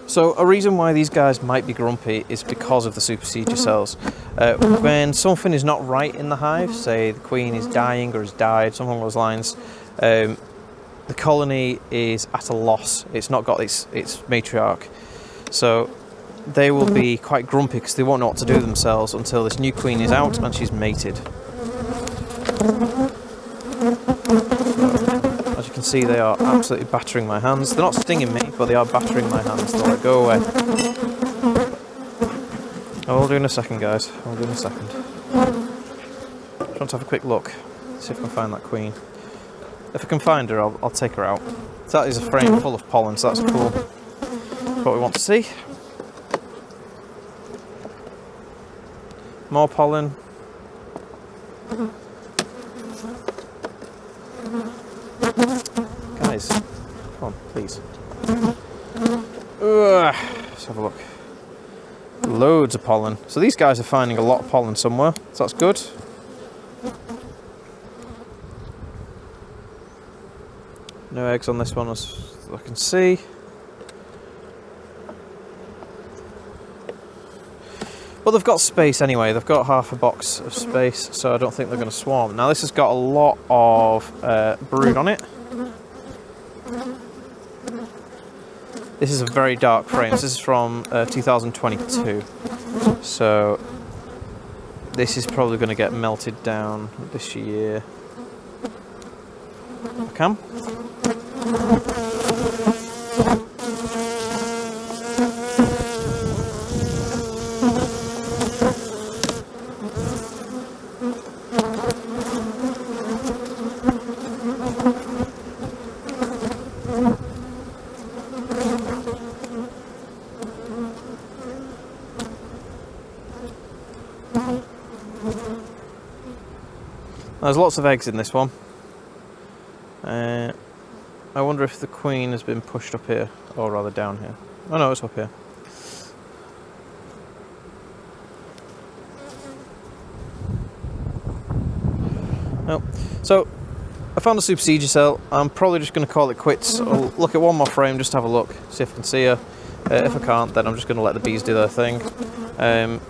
So a reason why these guys might be grumpy is because of the supersede cells. When something is not right in the hive, say the queen is dying or has died, something along those lines, the colony is at a loss. It's not got its matriarch. So they will be quite grumpy because they won't know what to do themselves until this new queen is out and she's mated. As you can see, they are absolutely battering my hands. They're not stinging me, but they are battering my hands. They're like, go away. I'll do in a second, guys. I'll do in a second. Just want to have a quick look, see if I can find that queen. If I can find her, I'll take her out. So that is a frame full of pollen, so that's cool. What we want to see. More pollen. Guys, come on, please. Let's have a look. Loads of pollen. So these guys are finding a lot of pollen somewhere, so that's good. No eggs on this one as I can see. Well, they've got space anyway. They've got half a box of space, so I don't think they're going to swarm. Now, this has got a lot of brood on it. This is a very dark frame. This is from 2022. So, this is probably going to get melted down this year. Come. There's lots of eggs in this one. I wonder if the queen has been pushed up here, or rather down here. Oh no, it's up here. Oh. So, I found a supersede cell. I'm probably just going to call it quits. I'll look at one more frame, just have a look, see if I can see her. If I can't, then I'm just going to let the bees do their thing.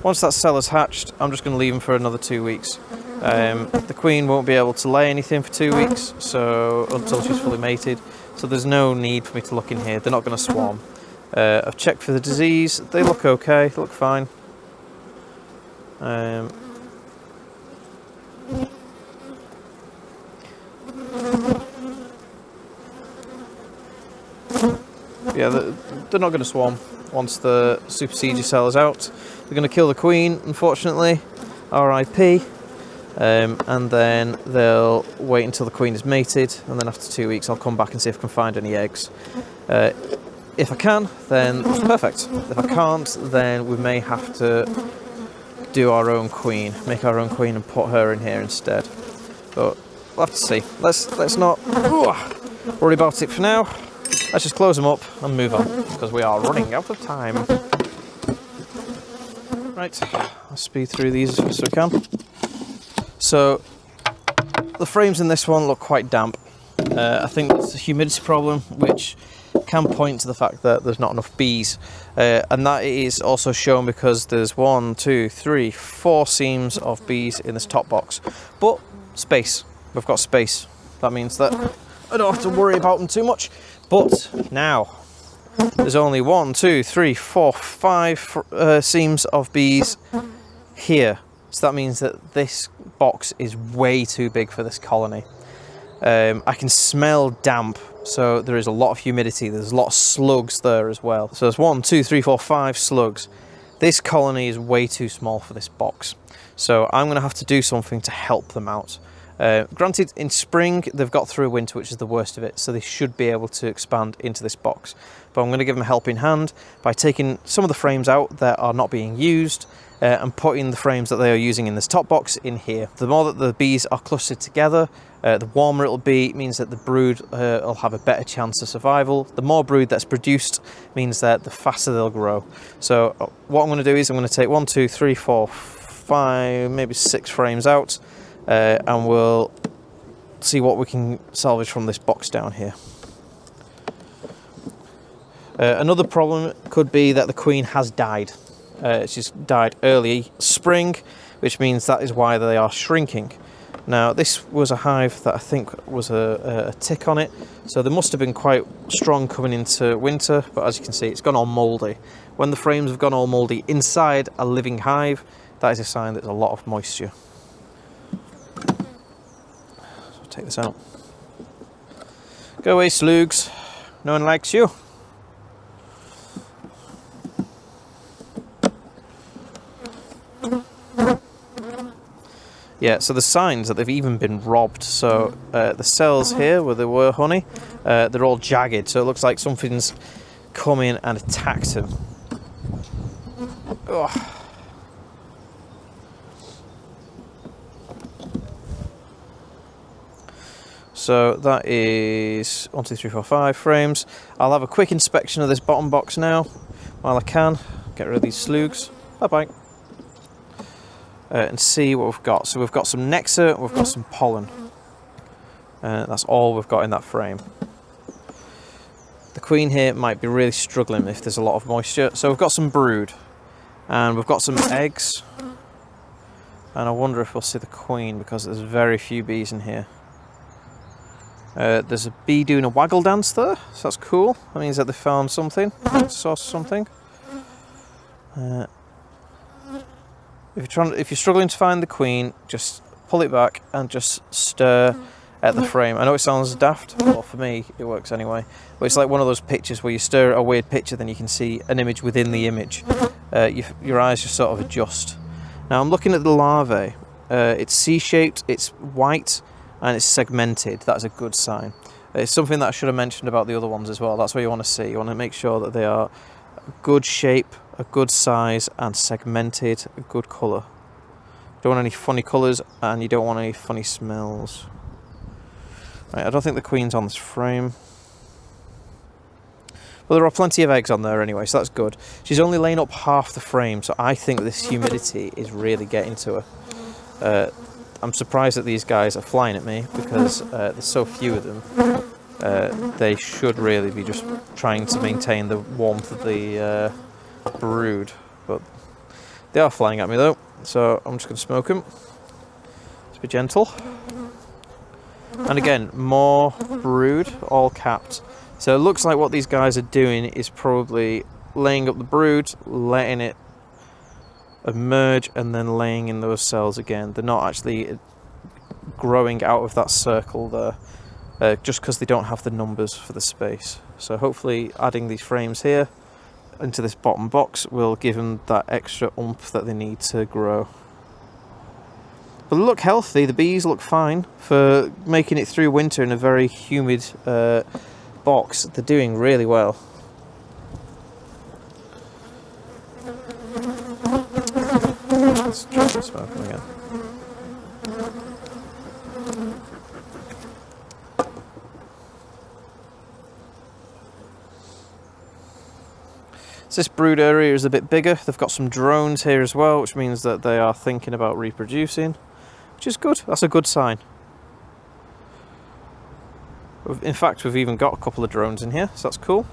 Once that cell is hatched, I'm just going to leave them for another 2 weeks. The queen won't be able to lay anything for 2 weeks, so until she's fully mated. So there's no need for me to look in here. They're not going to swarm. I've checked for the disease. They look okay. They look fine. Yeah, they're not going to swarm once the supersede cell is out. They're going to kill the queen, unfortunately. RIP. And then they'll wait until the queen is mated, and then after 2 weeks I'll come back and see if I can find any eggs. If I can, then perfect. If I can't, then we may have to do our own queen, make our own queen and put her in here instead. But we'll have to see. Let's not worry about it for now. Let's just close them up and move on, because we are running out of time. Right, let's speed through these as fast as we can. So, the frames in this one look quite damp. I think it's a humidity problem, which can point to the fact that there's not enough bees. And that is also shown because there's 1, 2, 3, 4 seams of bees in this top box. But, space. We've got space. That means that I don't have to worry about them too much. But, now, there's only 1, 2, 3, 4, 5 seams of bees here. So that means that this box is way too big for this colony. I can smell damp, so there is a lot of humidity. There's a lot of slugs there as well. So there's 1, 2, 3, 4, 5 slugs. This colony is way too small for this box. So I'm going to have to do something to help them out. Granted, in spring, they've got through winter, which is the worst of it, so they should be able to expand into this box. But I'm going to give them a helping hand by taking some of the frames out that are not being used, and putting the frames that they are using in this top box in here. The more that the bees are clustered together, the warmer it'll be. It means that the brood will have a better chance of survival. The more brood that's produced means that the faster they'll grow. So what I'm going to do is I'm going to take 1, 2, 3, 4, 5, maybe 6 frames out, and we'll see what we can salvage from this box down here. Another problem could be that the queen has died. She's died early spring, which means that is why they are shrinking. Now, this was a hive that I think was a tick on it, so they must have been quite strong coming into winter, but as you can see, it's gone all mouldy. When the frames have gone all mouldy inside a living hive, that is a sign that there's a lot of moisture. So take this out. Go away, slugs. No one likes you. Yeah, so the signs that they've even been robbed. So the cells here where there were honey, they're all jagged. So it looks like something's come in and attacked them. Ugh. So that is 1, 2, 3, 4, 5 frames. I'll have a quick inspection of this bottom box now while I can. Get rid of these slugs. Bye-bye. And see what we've got. So we've got some nectar, we've got some pollen. That's all we've got in that frame. The queen here might be really struggling if there's a lot of moisture. So we've got some brood, and we've got some eggs. And I wonder if we'll see the queen because there's very few bees in here. There's a bee doing a waggle dance there, so that's cool. That means that they found something, saw something. If you're struggling to find the queen, just pull it back and just stir at the frame. I know it sounds daft, but for me it works anyway. But it's like one of those pictures where you stir a weird picture, then you can see an image within the image. Your eyes just sort of adjust. Now I'm looking at the larvae. It's C-shaped, it's white, and it's segmented. That's a good sign. It's something that I should have mentioned about the other ones as well. That's what you want to see. You want to make sure that they are a good shape, a good size, and segmented, a good colour. You don't want any funny colours, and you don't want any funny smells. Right, I don't think the queen's on this frame. Well, there are plenty of eggs on there anyway, so that's good. She's only laying up half the frame, so I think this humidity is really getting to her. I'm surprised that these guys are flying at me because there's so few of them. They should really be just trying to maintain the warmth of the brood, but they are flying at me though, so I'm just going to smoke them. Let's be gentle. And again, more brood, all capped. So it looks like what these guys are doing is probably laying up the brood, letting it emerge, and then laying in those cells again. They're not actually growing out of that circle there, just because they don't have the numbers for the space. So hopefully adding these frames here into this bottom box will give them that extra oomph that they need to grow. But they look healthy, the bees look fine for making it through winter in a very humid box. They're doing really well. Let's try to smoke them again. So this brood area is a bit bigger. They've got some drones here as well, which means that they are thinking about reproducing, which is good. That's a good sign. In fact, we've even got a couple of drones in here, so that's cool.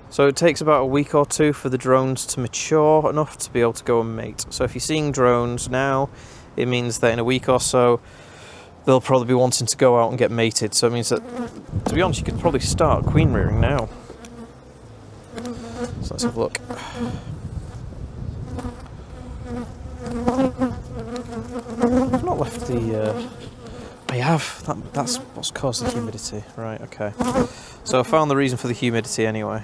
So it takes about a week or two for the drones to mature enough to be able to go and mate. So if you're seeing drones now, it means that in a week or so, they'll probably be wanting to go out and get mated. So it means that, to be honest, you could probably start queen rearing now. So let's have a look. I've not left the... I have. That's what's caused the humidity. Right, okay. So I found the reason for the humidity anyway.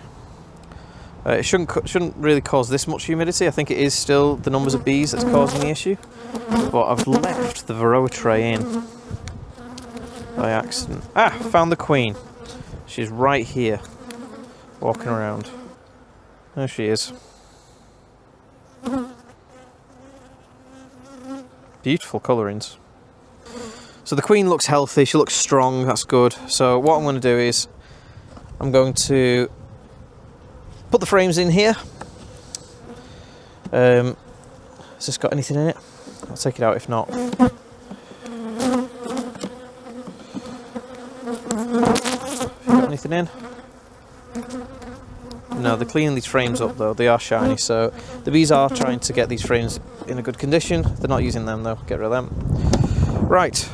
It shouldn't really cause this much humidity. I think it is still the numbers of bees that's causing the issue. But I've left the varroa tray in by accident. Ah, found the queen. She's right here, walking around. There she is. Beautiful colourings. So the queen looks healthy, she looks strong, that's good. So what I'm going to do is, I'm going to put the frames in here. Has this got anything in it? I'll take it out if not. anything in? No, they're cleaning these frames up though, they are shiny, so the bees are trying to get these frames in a good condition. They're not using them though, get rid of them. Right,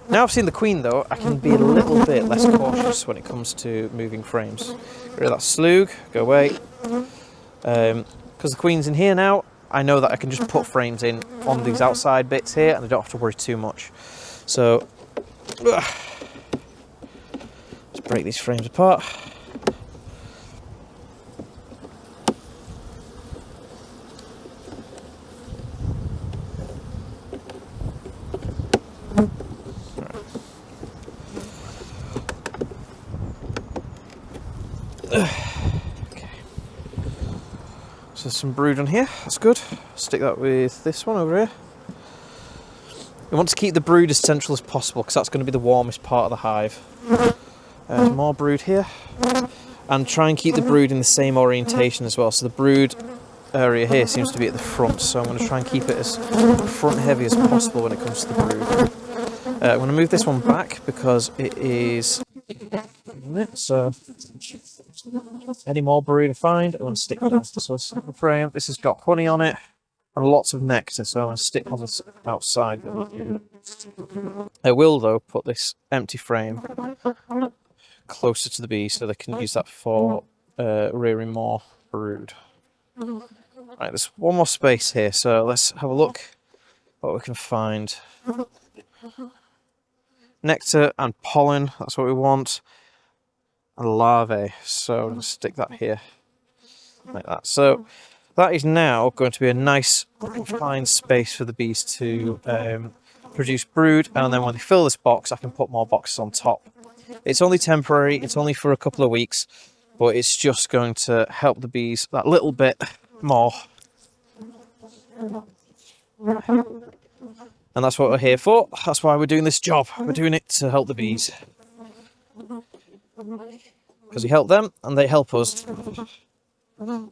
now I've seen the queen though, I can be a little bit less cautious when it comes to moving frames. Get rid of that slug, go away. Because the queen's in here now, I know that I can just put frames in on these outside bits here and I don't have to worry too much. So, let's break these frames apart. Okay. So there's some brood on here, that's good. Stick that with this one over here. We want to keep the brood as central as possible because that's going to be the warmest part of the hive. More brood here. And try and keep the brood in the same orientation as well. So the brood area here seems to be at the front, so I'm going to try and keep it as front heavy as possible when it comes to the brood. I'm going to move this one back because it is... So, any more brood I find, I'm going to stick that. So the frame, this has got honey on it and lots of nectar, so I'm going to stick on this outside. I will though put this empty frame closer to the bees so they can use that for rearing more brood. Right, there's one more space here, so let's have a look what we can find. Nectar and pollen, that's what we want. And larvae, so I'm going to stick that here like that. So that is now going to be a nice fine space for the bees to produce brood, and then when they fill this box I can put more boxes on top. It's only temporary, it's only for a couple of weeks, but it's just going to help the bees that little bit more. And that's what we're here for, that's why we're doing this job, we're doing it to help the bees. Because we help them and they help us.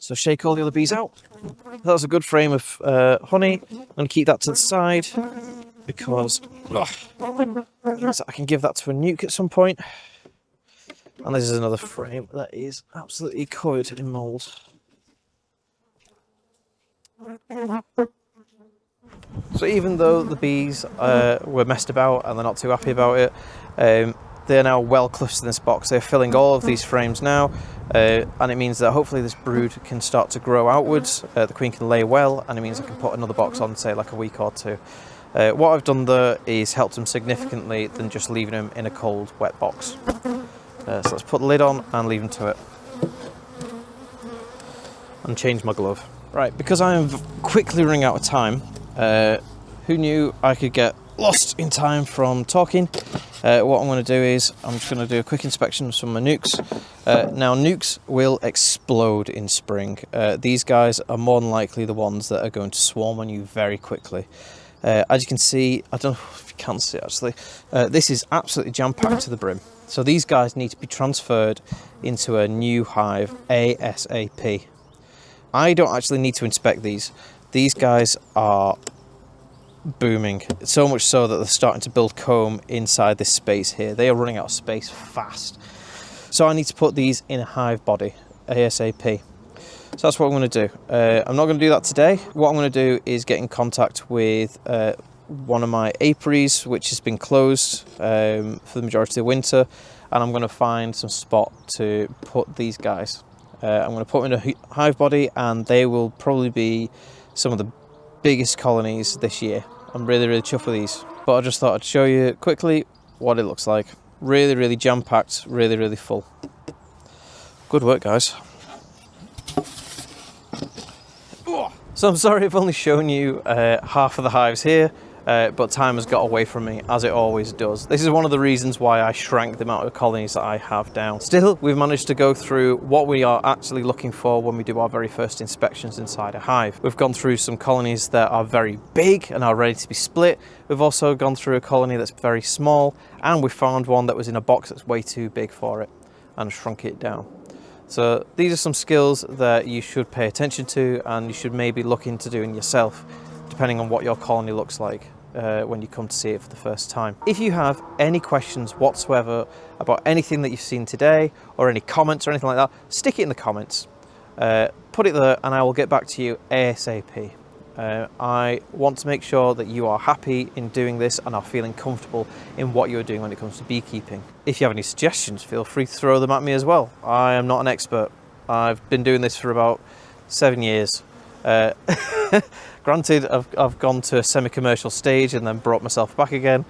So shake all the other bees out. That was a good frame of honey. I'm going to keep that to the side because I can give that to a nuke at some point. And this is another frame that is absolutely covered in mould. So even though the bees were messed about and they're not too happy about it, they're now well clustered in this box. They're filling all of these frames now, and it means that hopefully this brood can start to grow outwards. The queen can lay well, and it means I can put another box on, say, like a week or two. What I've done there is helped them significantly than just leaving them in a cold, wet box. So let's put the lid on and leave them to it. And change my glove. Right, because I am quickly running out of time, who knew I could get lost in time from talking? What I'm going to do is I'm just going to do a quick inspection of some of my nukes. Now nukes will explode in spring. These guys are more than likely the ones that are going to swarm on you very quickly. As you can see, I don't know if you can see actually, this is absolutely jam-packed to the brim. So these guys need to be transferred into a new hive ASAP. I don't actually need to inspect these. These guys are booming, so much so that they're starting to build comb inside this space here. They are running out of space fast. So I need to put these in a hive body ASAP. So that's what I'm going to do. I'm not going to do that today. What I'm going to do is get in contact with one of my apiaries, which has been closed for the majority of the winter, and I'm going to find some spot to put these guys. I'm going to put them in a hive body, and they will probably be some of the biggest colonies this year. I'm really chuffed with these, but I just thought I'd show you quickly what it looks like. Really jam-packed, really full. Good work, guys. So I'm sorry I've only shown you half of the hives here, but time has got away from me, as it always does. This is one of the reasons why I shrank the amount of colonies that I have down. Still, we've managed to go through what we are actually looking for when we do our very first inspections inside a hive. We've gone through some colonies that are very big and are ready to be split. We've also gone through a colony that's very small, and we found one that was in a box that's way too big for it and shrunk it down. So these are some skills that you should pay attention to, and you should maybe look into doing yourself, depending on what your colony looks like. when you come to see it for the first time. If you have any questions whatsoever about anything that you've seen today, or any comments or anything like that, stick it in the comments. Put it there and I will get back to you ASAP. I want to make sure that you are happy in doing this and are feeling comfortable in what you're doing when it comes to beekeeping. If you have any suggestions, feel free to throw them at me as well. I am not an expert. I've been doing this for about 7 years. Granted, I've gone to a semi-commercial stage and then brought myself back again,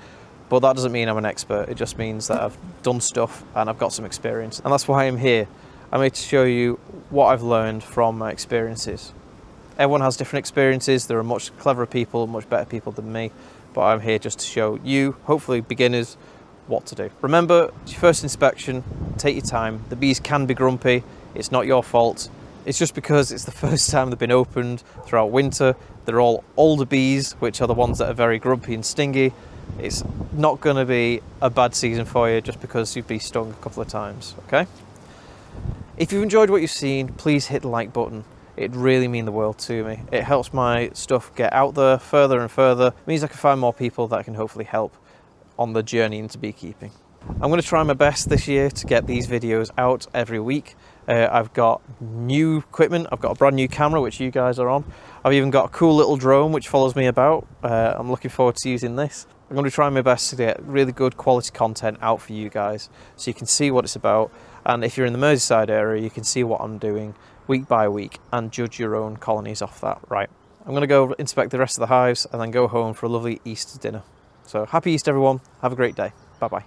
but that doesn't mean I'm an expert. It just means that I've done stuff and I've got some experience, and that's why I'm here. I'm here to show you what I've learned from my experiences. Everyone has different experiences. There are much cleverer people, much better people than me, but I'm here just to show you, hopefully beginners, what to do. Remember, it's your first inspection, take your time. The bees can be grumpy, it's not your fault. It's just because it's the first time they've been opened throughout winter. They're all older bees, which are the ones that are very grumpy and stingy. It's not going to be a bad season for you just because you've been stung a couple of times, okay? If you've enjoyed what you've seen, please hit the like button. It'd really mean the world to me. It helps my stuff get out there further and further. It means I can find more people that can hopefully help on the journey into beekeeping. I'm going to try my best this year to get these videos out every week. I've got new equipment. I've got a brand new camera, which you guys are on. I've even got a cool little drone which follows me about. I'm looking forward to using this. I'm going to try my best to get really good quality content out for you guys so you can see what it's about. And if you're in the Merseyside area, you can see what I'm doing week by week and judge your own colonies off that. Right, I'm going to go inspect the rest of the hives and then go home for a lovely Easter dinner. So happy Easter everyone, have a great day, bye bye.